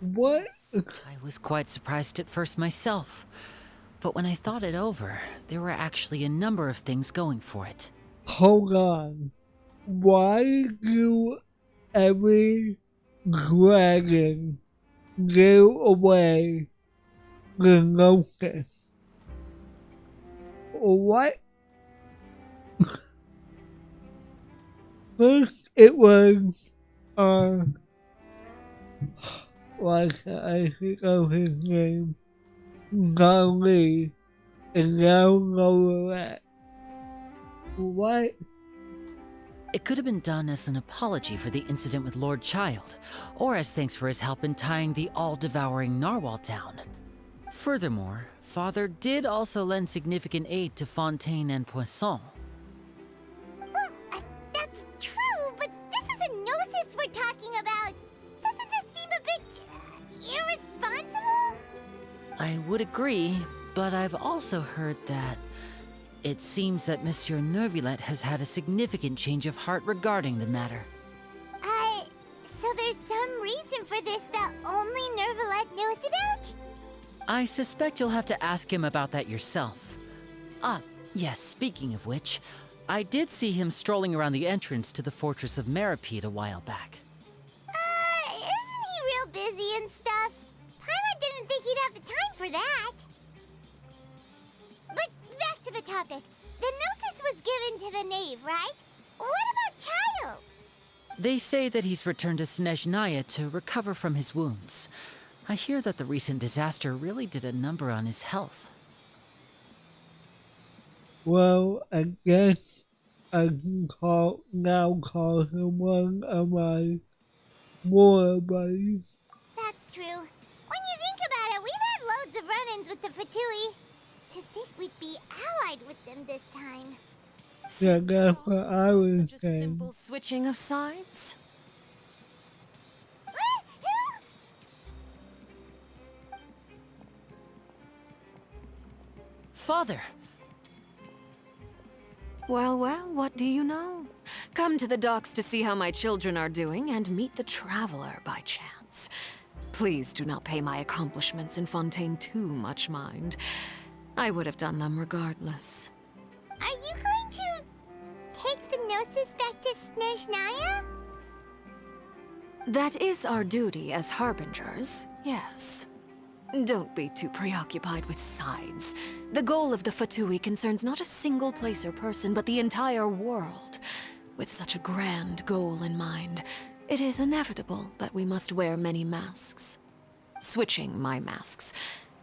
What? I was quite surprised at first myself, but when I thought it over, there were actually a number of things going for it. Hold on. Why do every dragon give away the gnosis? What? First it was, why can't I think of his name? Golly, and now Novelette. What? It could have been done as an apology for the incident with Lord Child, or as thanks for his help in tying the all-devouring narwhal down. Furthermore, Father did also lend significant aid to Fontaine and Poisson. Well, that's true, but this is a gnosis we're talking about. Doesn't this seem a bit irresponsible? I would agree, but I've also heard that it seems that Monsieur Neuvillette has had a significant change of heart regarding the matter. So there's some reason for this that only Neuvillette knows about? I suspect you'll have to ask him about that yourself. Ah, yes, speaking of which, I did see him strolling around the entrance to the Fortress of Meripede a while back. Isn't he real busy and stuff? Paimon didn't think he'd have the time for that. But back to the topic. The gnosis was given to the knave, right? What about Child? They say that he's returned to Snezhnaya to recover from his wounds. I hear that the recent disaster really did a number on his health. Well, I guess I can call him one of my more buddies. That's true. When you think about it, we've had loads of run-ins with the Fatui. To think we'd be allied with them this time. Yeah, that's what I was Such a saying. simple switching of sides. Father! Well, well, what do you know? Come to the docks to see how my children are doing and meet the Traveler by chance. Please do not pay my accomplishments in Fontaine too much mind. I would have done them regardless. Are you going to take the Gnosis back to Snezhnaya? That is our duty as Harbingers, yes. Don't be too preoccupied with sides. The goal of the Fatui concerns not a single place or person, but the entire world. With such a grand goal in mind, it is inevitable that we must wear many masks. Switching my masks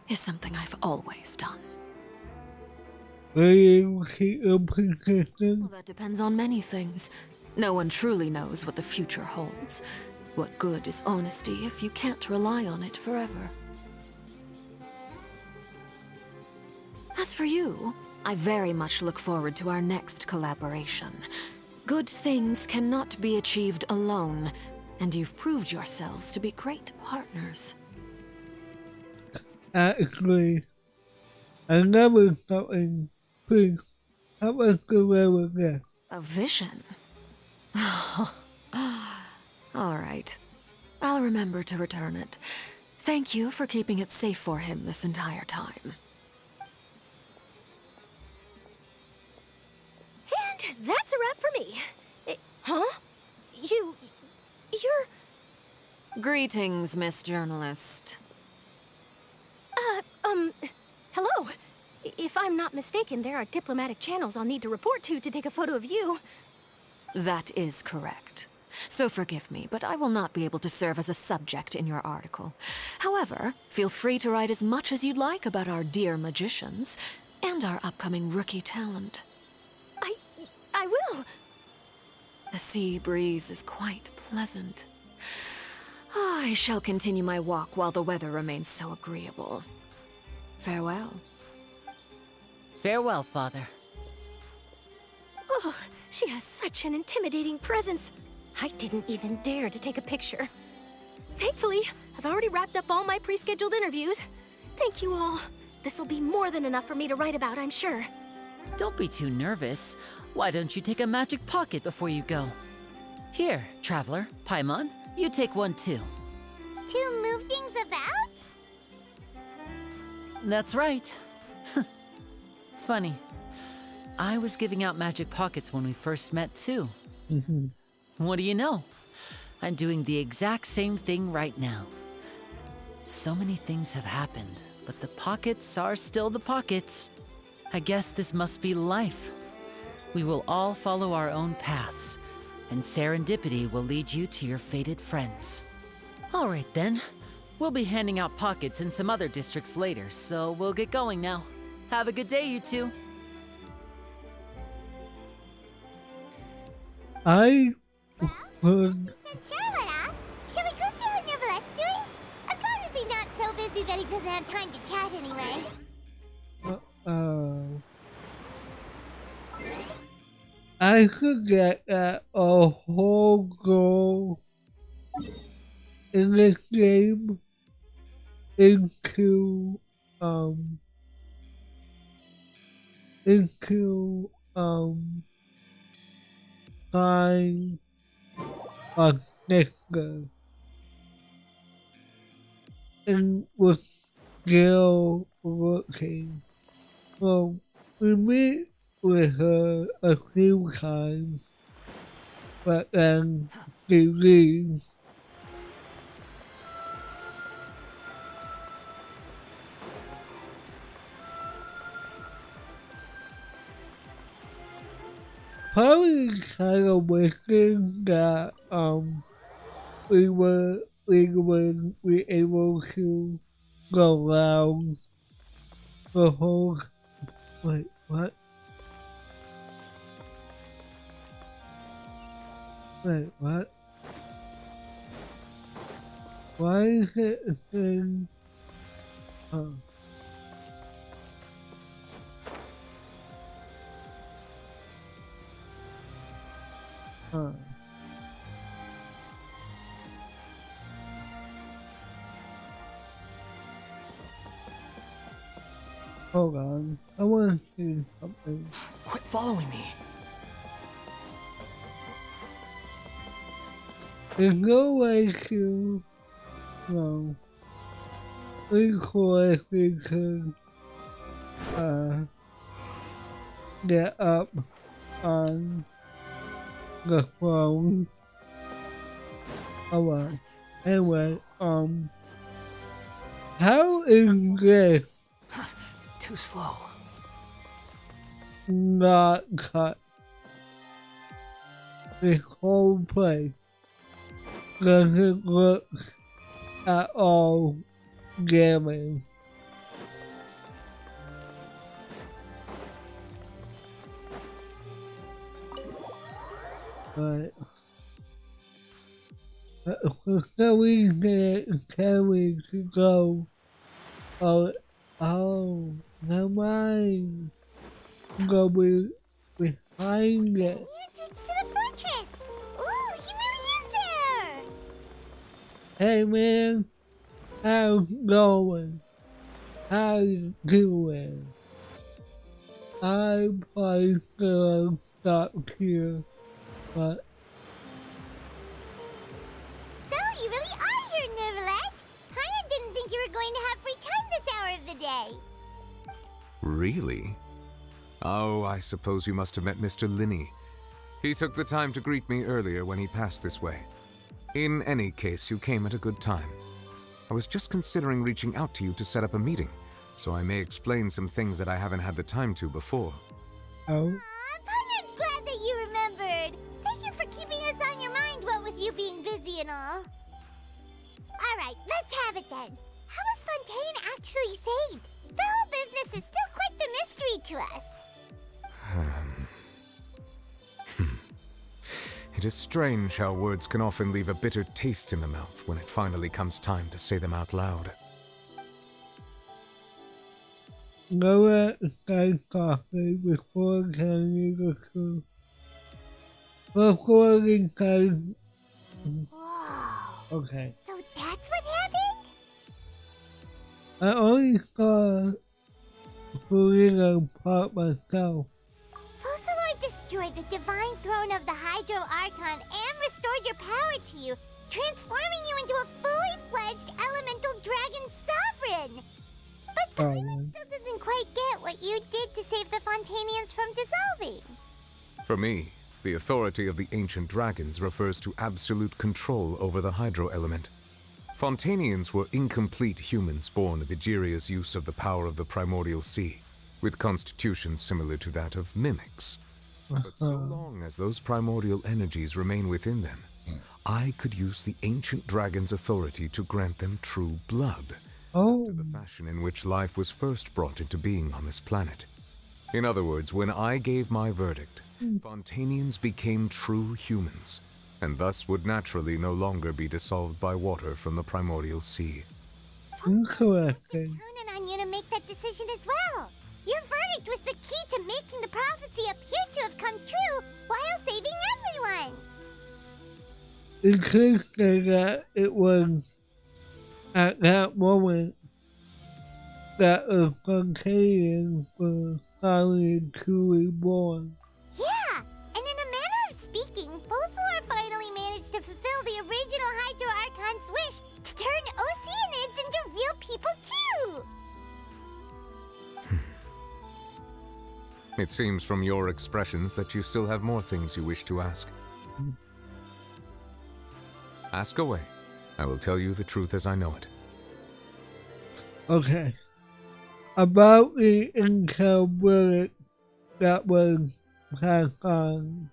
is something I've always done. Will you keep your position? Well, that depends on many things. No one truly knows what the future holds. What good is honesty if you can't rely on it forever? As for you, I very much look forward to our next collaboration. Good things cannot be achieved alone, and you've proved yourselves to be great partners. Actually, I never something. Please, help us deliver this. A vision? All right. I'll remember to return it. Thank you for keeping it safe for him this entire time. And that's a wrap for me. Huh? You're... Greetings, Miss Journalist. Hello. If I'm not mistaken, there are diplomatic channels I'll need to report to take a photo of you. That is correct. So forgive me, but I will not be able to serve as a subject in your article. However, feel free to write as much as you'd like about our dear magicians and our upcoming rookie talent. I will. The sea breeze is quite pleasant. I shall continue my walk while the weather remains so agreeable. Farewell. Farewell, Father. Oh, she has such an intimidating presence. I didn't even dare to take a picture. Thankfully, I've already wrapped up all my pre-scheduled interviews. Thank you all. This'll be more than enough for me to write about, I'm sure. Don't be too nervous. Why don't you take a magic pocket before you go? Here, Traveler, Paimon, you take one too. To move things about? That's right. Funny. I was giving out magic pockets when we first met too. What do you know? I'm doing the exact same thing right now. So many things have happened, but the pockets are still the pockets. I guess this must be life. We will all follow our own paths, and serendipity will lead you to your fated friends. All right then. We'll be handing out pockets in some other districts later, so we'll get going now. Have a good day, you two. I Send Charlotte off. Shall we go see how Neverlette's doing? As long as he's not so busy that he doesn't have time to chat anyway. I could get a whole goal in this game into find a sticker and was still looking. Well, we meet with her a few times, but then she leaves. Probably kind of wishing that we would be able to go around the whole. Wait, what? Wait, what? Why is it a thing? Oh. Huh. Hold on, I want to see something. Quit following me. There's no way to, no, record we could, get up on the phone. Oh well. Anyway, how is this Too slow. not cut? This whole place doesn't look at all damaged. But for some reason it's telling me to go. Oh, never mind. Go behind it. Entrance to the fortress! Ooh, he really is there! Hey man, how's it going? How you doing? I'm probably still stuck here, but So, you really are here, Nervalette? Paimon didn't think you were going to have free time this hour of the day. Really? Oh, I suppose you must have met Mr. Linney. He took the time to greet me earlier when he passed this way. In any case, you came at a good time. I was just considering reaching out to you to set up a meeting, so I may explain some things that I haven't had the time to before. Oh? Paimon's glad that you remembered. Thank you for keeping us on your mind, what with you being busy and all. Alright, let's have it then. How was Fontaine actually saved? The whole business is still quite the mystery to us. It is strange how words can often leave a bitter taste in the mouth when it finally comes time to say them out loud. Go outside coffee before carrying the crew. Before inside. Whoa. Okay. So that's what happened? I only saw Farina part myself. Focalord destroyed the divine throne of the Hydro Archon and restored your power to you, transforming you into a fully fledged elemental dragon sovereign. But Paimon still doesn't quite get what you did to save the Fontanians from dissolving. For me, the authority of the ancient dragons refers to absolute control over the hydro element. Fontanians were incomplete humans born of Egeria's use of the power of the primordial sea, with constitutions similar to that of mimics. But so long as those primordial energies remain within them, I could use the ancient dragon's authority to grant them true blood, after the fashion in which life was first brought into being on this planet. In other words, when I gave my verdict, Fontanians became true humans, and thus would naturally no longer be dissolved by water from the primordial sea. Interesting. Counted on you to make that decision as well. Your verdict was the key to making the prophecy appear to have come true while saving everyone. You could say that it was at that moment that the Fontanians were finally truly born. Yeah, and in a manner of speaking, Focalord finally managed to fulfill the original Hydro Archon's wish to turn Oceanids into real people too! It seems from your expressions that you still have more things you wish to ask. Ask away. I will tell you the truth as I know it. Okay. About the intel bullet that was passed on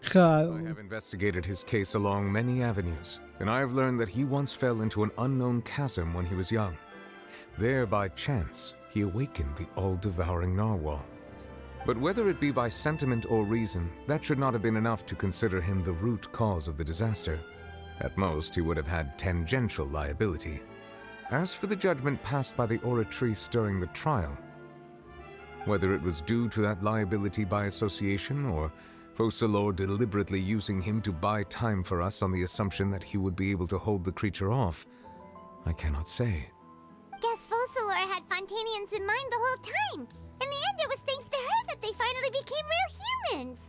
Kyle. I have investigated his case along many avenues, and I have learned that he once fell into an unknown chasm when he was young. There, by chance, he awakened the all-devouring narwhal. But whether it be by sentiment or reason, that should not have been enough to consider him the root cause of the disaster. At most, he would have had tangential liability. As for the judgment passed by the Oratrice during the trial, whether it was due to that liability by association, or Focalors deliberately using him to buy time for us on the assumption that he would be able to hold the creature off, I cannot say. Guess Focalors had Fontanians in mind the whole time. In the end, it was thanks to her that they finally became real humans.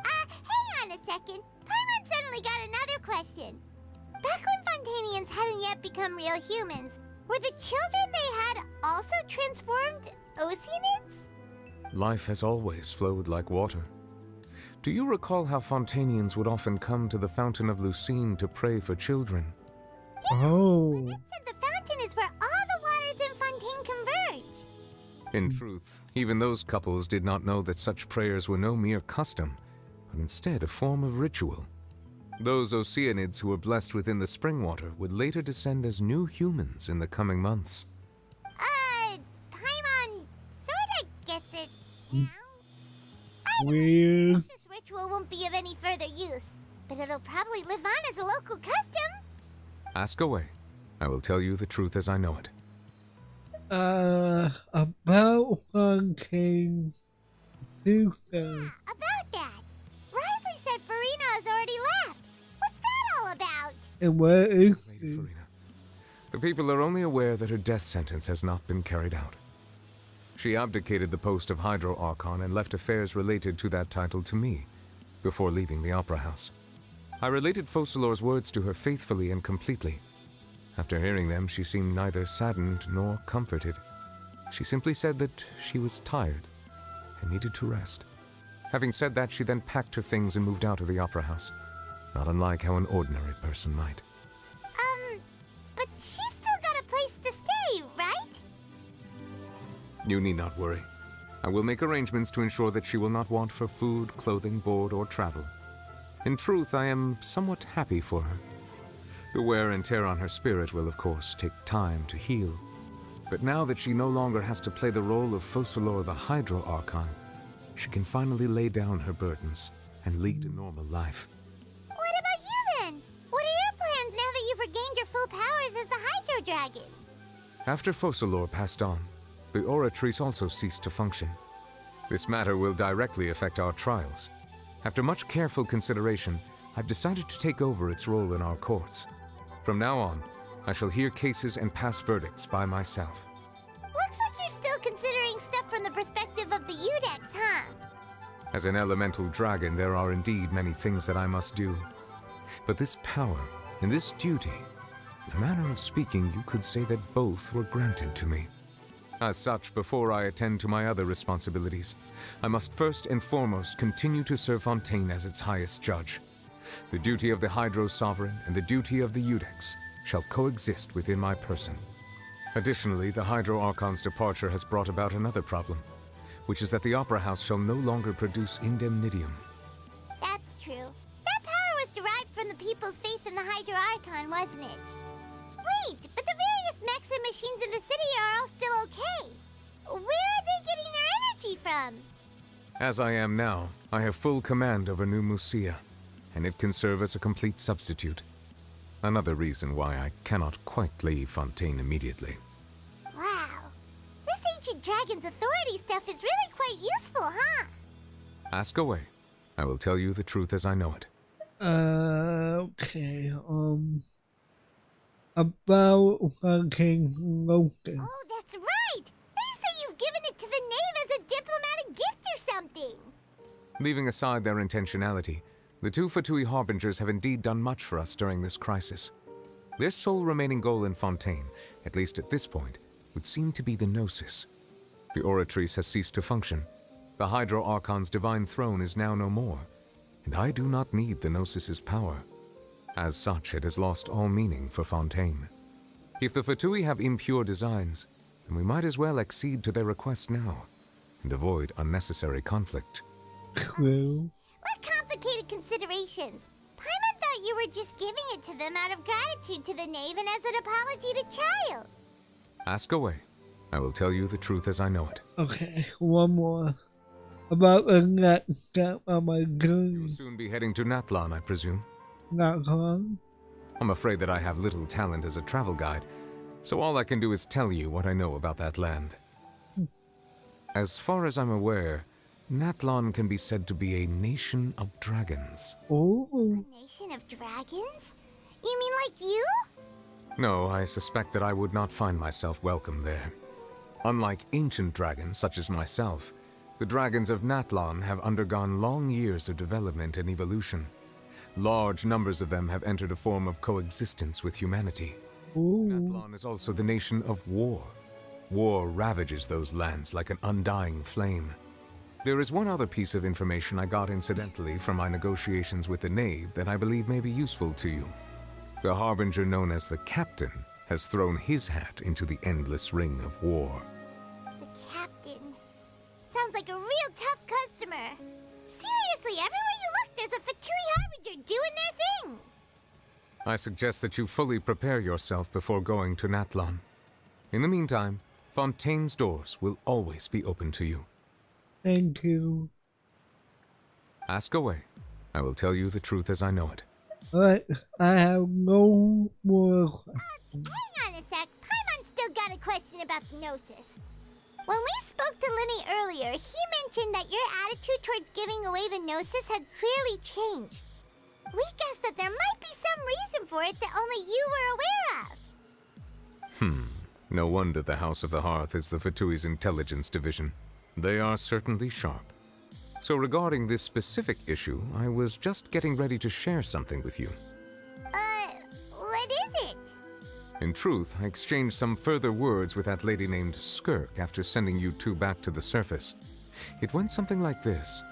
Hang on a second. Paimon suddenly got another question. Back when Fontanians hadn't yet become real humans, were the children they had also transformed Oceanids? Life has always flowed like water. Do you recall how Fontanians would often come to the Fountain of Lucine to pray for children? Oh. It said the fountain is where all the waters in Fontaine converge. In truth, even those couples did not know that such prayers were no mere custom, but instead a form of ritual. Those Oceanids who were blessed within the spring water would later descend as new humans in the coming months. Paimon sorta gets it now. Weird. This ritual won't be of any further use, but it'll probably live on as a local custom. Ask away. I will tell you the truth as I know it. About Fontaine Tuesday. About that. Risley said Farina has already left. What's that all about? And where is Lady Farina. The people are only aware that her death sentence has not been carried out. She abdicated the post of Hydro Archon and left affairs related to that title to me, before leaving the Opera House. I related Focalors' words to her faithfully and completely. After hearing them, she seemed neither saddened nor comforted. She simply said that she was tired and needed to rest. Having said that, she then packed her things and moved out of the Opera House, not unlike how an ordinary person might. But she's still got a place to stay, right? You need not worry. I will make arrangements to ensure that she will not want for food, clothing, board, or travel. In truth, I am somewhat happy for her. The wear and tear on her spirit will, of course, take time to heal. But now that she no longer has to play the role of Focalors the Hydro Archon, she can finally lay down her burdens and lead a normal life. What about you then? What are your plans now that you've regained your full powers as the Hydro Dragon? After Focalors passed on, the Oratrice also ceased to function. This matter will directly affect our trials. After much careful consideration, I've decided to take over its role in our courts. From now on, I shall hear cases and pass verdicts by myself. Looks like you're still considering stuff from the perspective of the Udex, huh? As an elemental dragon, there are indeed many things that I must do. But this power and this duty, in a manner of speaking, you could say that both were granted to me. As such, before I attend to my other responsibilities, I must first and foremost continue to serve Fontaine as its highest judge. The duty of the Hydro Sovereign and the duty of the Udex shall coexist within my person. Additionally, the Hydro Archon's departure has brought about another problem, which is that the Opera House shall no longer produce indemnitium. That's true. That power was derived from the people's faith in the Hydro Archon, wasn't it? Wait, but the various mechs and machines in the city are all still okay. Where are they getting their energy from? As I am now, I have full command over New Musia, and it can serve as a complete substitute. Another reason why I cannot quite leave Fontaine immediately. Wow. This ancient dragon's authority stuff is really quite useful, huh? Ask away. I will tell you the truth as I know it. Okay, about Fontaine's Locust. Oh, that's right! They say you've given it to the knave as a diplomatic gift or something! Leaving aside their intentionality, the two Fatui Harbingers have indeed done much for us during this crisis. Their sole remaining goal in Fontaine, at least at this point, would seem to be the Gnosis. The Oratrice has ceased to function. The Hydro Archon's divine throne is now no more, and I do not need the Gnosis's power. As such, it has lost all meaning for Fontaine. If the Fatui have impure designs, then we might as well accede to their request now, and avoid unnecessary conflict. True. What complicated considerations? Paimon thought you were just giving it to them out of gratitude to the knave and as an apology to Child. Ask away. I will tell you the truth as I know it. Okay, one more. about the next step of my You'll journey. soon be heading to Natlan, I presume. Not long. I'm afraid that I have little talent as a travel guide, so all I can do is tell you what I know about that land. As far as I'm aware, Natlan can be said to be a nation of dragons. Oh. A nation of dragons? You mean like you? No, I suspect that I would not find myself welcome there. Unlike ancient dragons such as myself, the dragons of Natlan have undergone long years of development and evolution. Large numbers of them have entered a form of coexistence with humanity. Natlan is also the nation of war. War ravages those lands like an undying flame. There is one other piece of information I got incidentally from my negotiations with the Knave that I believe may be useful to you. The harbinger known as the Captain has thrown his hat into the endless ring of war. The captain. Sounds like a real tough customer. Seriously, everywhere you look, there's a Fatui harbinger doing their thing. I suggest that you fully prepare yourself before going to Natlan. In the meantime, Fontaine's doors will always be open to you. Thank you. Ask away. I will tell you the truth as I know it. But I have no more questions. Hang on a sec. Paimon's still got a question about the Gnosis. When we spoke to Linny earlier, he mentioned that your attitude towards giving away the Gnosis had clearly changed. We guessed that there might be some reason for it that only you were aware of. No wonder the House of the Hearth is the Fatui's intelligence division. They are certainly sharp. So regarding this specific issue, I was just getting ready to share something with you. What is it? In truth, I exchanged some further words with that lady named Skirk after sending you two back to the surface. It went something like this.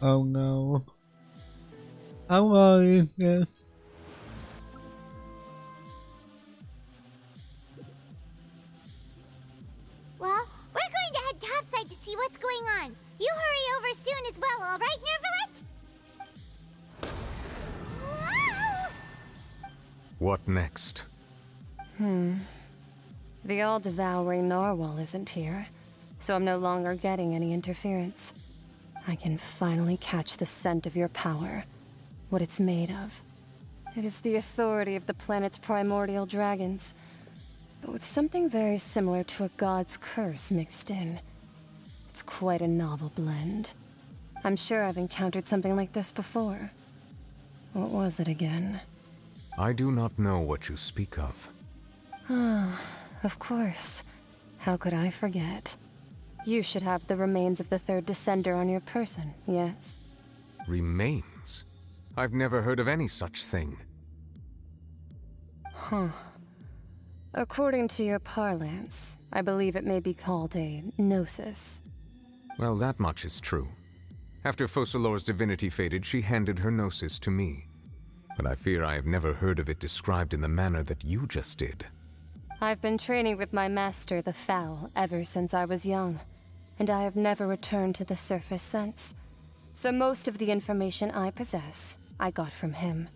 Oh no. How long is this? Well, we're going to head topside to see what's going on. You hurry over soon as well, all right, Nervalet? Whoa! What next? The all-devouring narwhal isn't here, so I'm no longer getting any interference. I can finally catch the scent of your power, what it's made of. It is the authority of the planet's primordial dragons, but with something very similar to a god's curse mixed in. It's quite a novel blend. I'm sure I've encountered something like this before. What was it again? I do not know what you speak of. Of course. How could I forget? You should have the remains of the third descender on your person, yes? Remains? I've never heard of any such thing. According to your parlance, I believe it may be called a gnosis. Well, that much is true. After Focalor's divinity faded, she handed her gnosis to me. But I fear I have never heard of it described in the manner that you just did. I've been training with my master, the Foul, ever since I was young, and I have never returned to the surface since. So most of the information I possess, I got from him.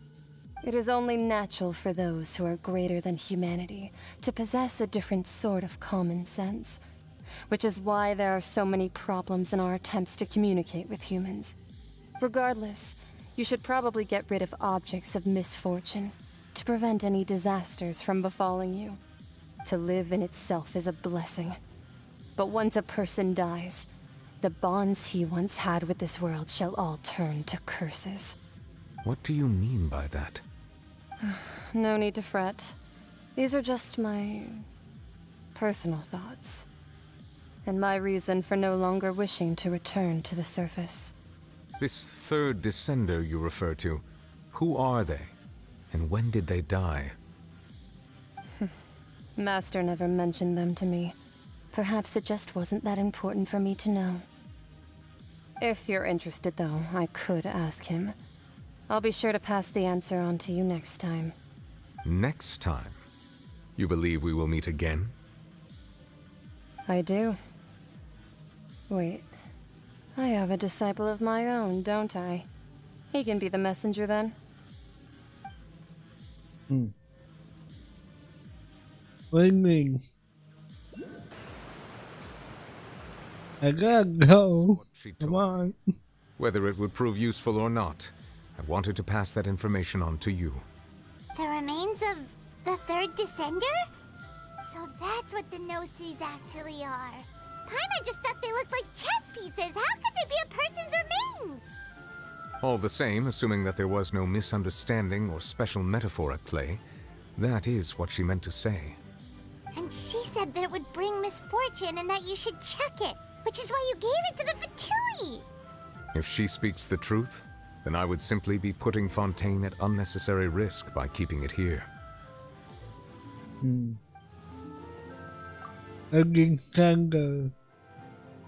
It is only natural for those who are greater than humanity to possess a different sort of common sense, which is why there are so many problems in our attempts to communicate with humans. Regardless, you should probably get rid of objects of misfortune to prevent any disasters from befalling you. To live in itself is a blessing. But once a person dies, the bonds he once had with this world shall all turn to curses. What do you mean by that? No need to fret. These are just my personal thoughts, and my reason for no longer wishing to return to the surface. This third descender you refer to, who are they? And when did they die? Master never mentioned them to me. Perhaps it just wasn't that important for me to know. If you're interested, though, I could ask him. I'll be sure to pass the answer on to you next time. Next time? You believe we will meet again? I do. Wait. I have a disciple of my own, don't I? He can be the messenger then. What do you mean? I gotta go. She Come told on. Whether it would prove useful or not, I wanted to pass that information on to you. The remains of the third descender? So that's what the Gnosis actually are. Paimon just thought they looked like chess pieces. How could they be a person's remains? All the same, assuming that there was no misunderstanding or special metaphor at play, that is what she meant to say. And she said that it would bring misfortune and that you should check it, which is why you gave it to the Vtuber. If she speaks the truth, then I would simply be putting Fontaine at unnecessary risk by keeping it here. Alexander,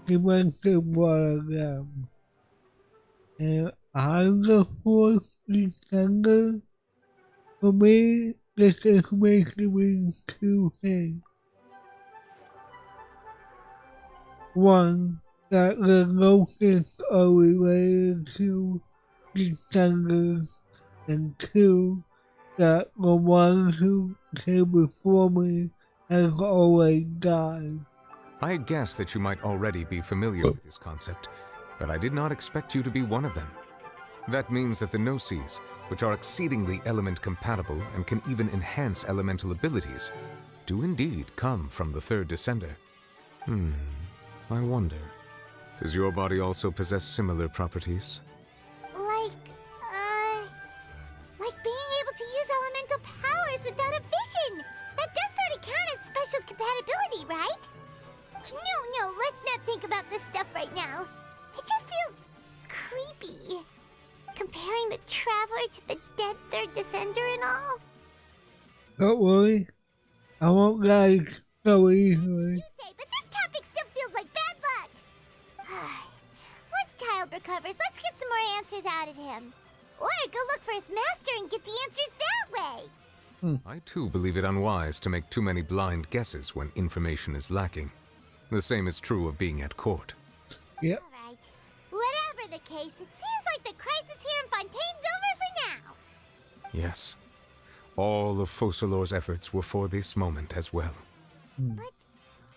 he went to one of them. And I'm the fourth descender. For me, this information means two things. One, that the Gnosis are related to descenders, and two, that the one who came before me has already died. I had guessed that you might already be familiar with this concept, but I did not expect you to be one of them. That means that the Gnosis, which are exceedingly element-compatible and can even enhance elemental abilities, do indeed come from the third descender. I wonder, does your body also possess similar properties? Like being able to use elemental powers without a vision. That does sort of count as special compatibility, right? No, let's not think about this stuff right now. It just feels creepy. Comparing the Traveler to the dead third descender and all. Don't worry, I won't die so easily. You say, but this topic still feels like bad luck. Once Child recovers, let's get some more answers out of him. Or go look for his master and get the answers that way. I too believe it unwise to make too many blind guesses when information is lacking. The same is true of being at court. Yep. Alright. Whatever the case, it seems like the crisis here in Fontaine's over for now. Yes. All of Focalor's efforts were for this moment as well. But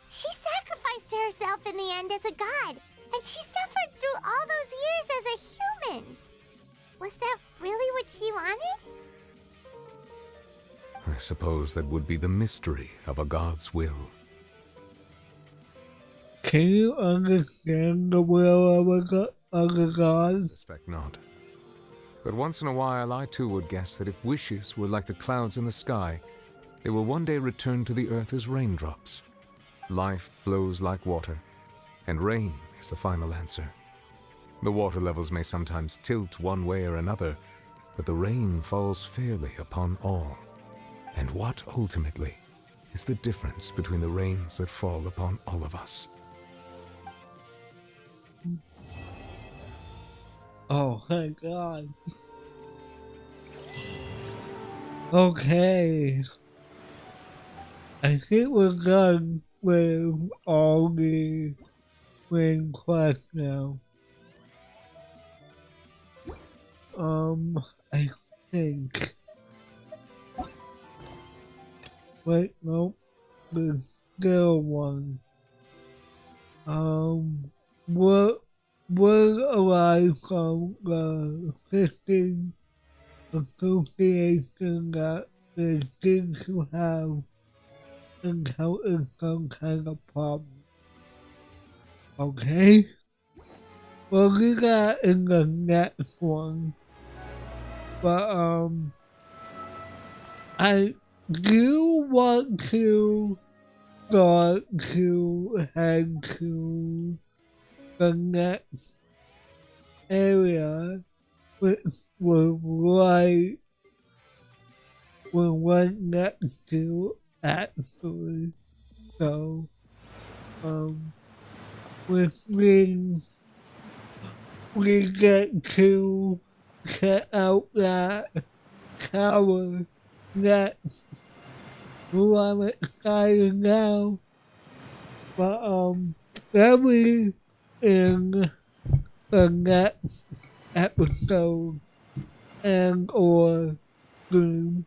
she sacrificed herself in the end as a god, and she suffered through all those years as a human. Was that really what she wanted? I suppose that would be the mystery of a god's will. Can you understand the will of the gods? Suspect not. But once in a while I too would guess that if wishes were like the clouds in the sky, they will one day return to the earth as raindrops. Life flows like water, and rain is the final answer. The water levels may sometimes tilt one way or another, but the rain falls fairly upon all. And what, ultimately, is the difference between the rains that fall upon all of us? Oh my god. Okay. I think we're done with all the main quests now. I think. Wait, nope. There's still one. What alive from the fishing association that they seem to have encountered some kind of problem. Okay? We'll do that in the next one. But, I do want to start to head to the next area, which was right next to actually. So, which means we get to check out that tower next. Ooh, I'm excited now. But, that'll be in the next episode and or stream.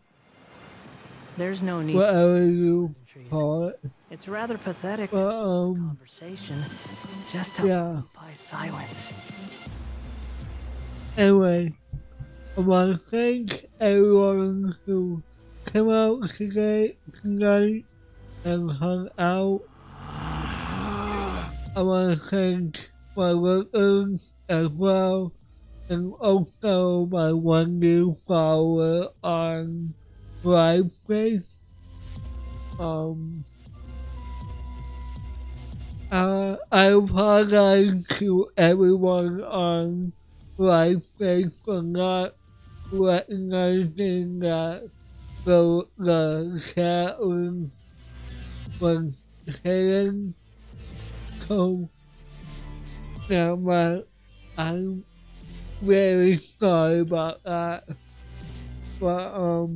There's no need whatever you call it. It's rather pathetic But, to conversation just to yeah. occupy silence. Anyway, I want to thank everyone who came out tonight and hung out. I want to thank my listeners as well, and also my one new follower on LiveSpace. I apologize to everyone on LiveSpace for not recognizing that the chat was hidden. So, yeah, but I'm very sorry about that. But,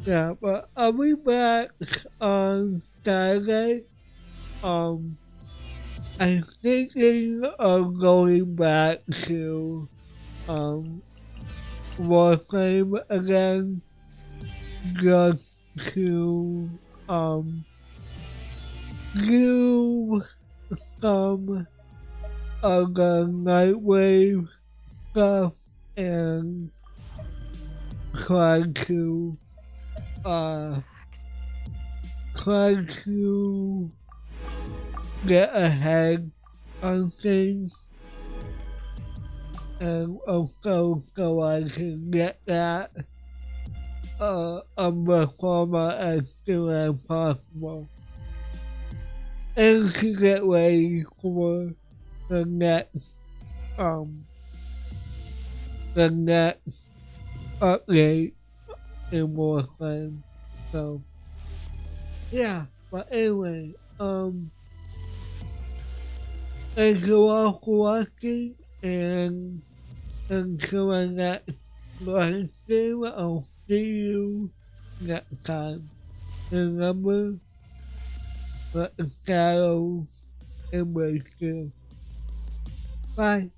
yeah, but I'll be back on Saturday. I'm thinking of going back to, Warframe again, just to, do some of the Nightwave stuff and try to get ahead on things, and also so I can get that on the format as soon as possible, and to get ready for the next update in Warframe. So yeah, but anyway, thank you all for watching, and until my next live stream, I'll see you next time. Remember, let the shadows embrace you. Bye.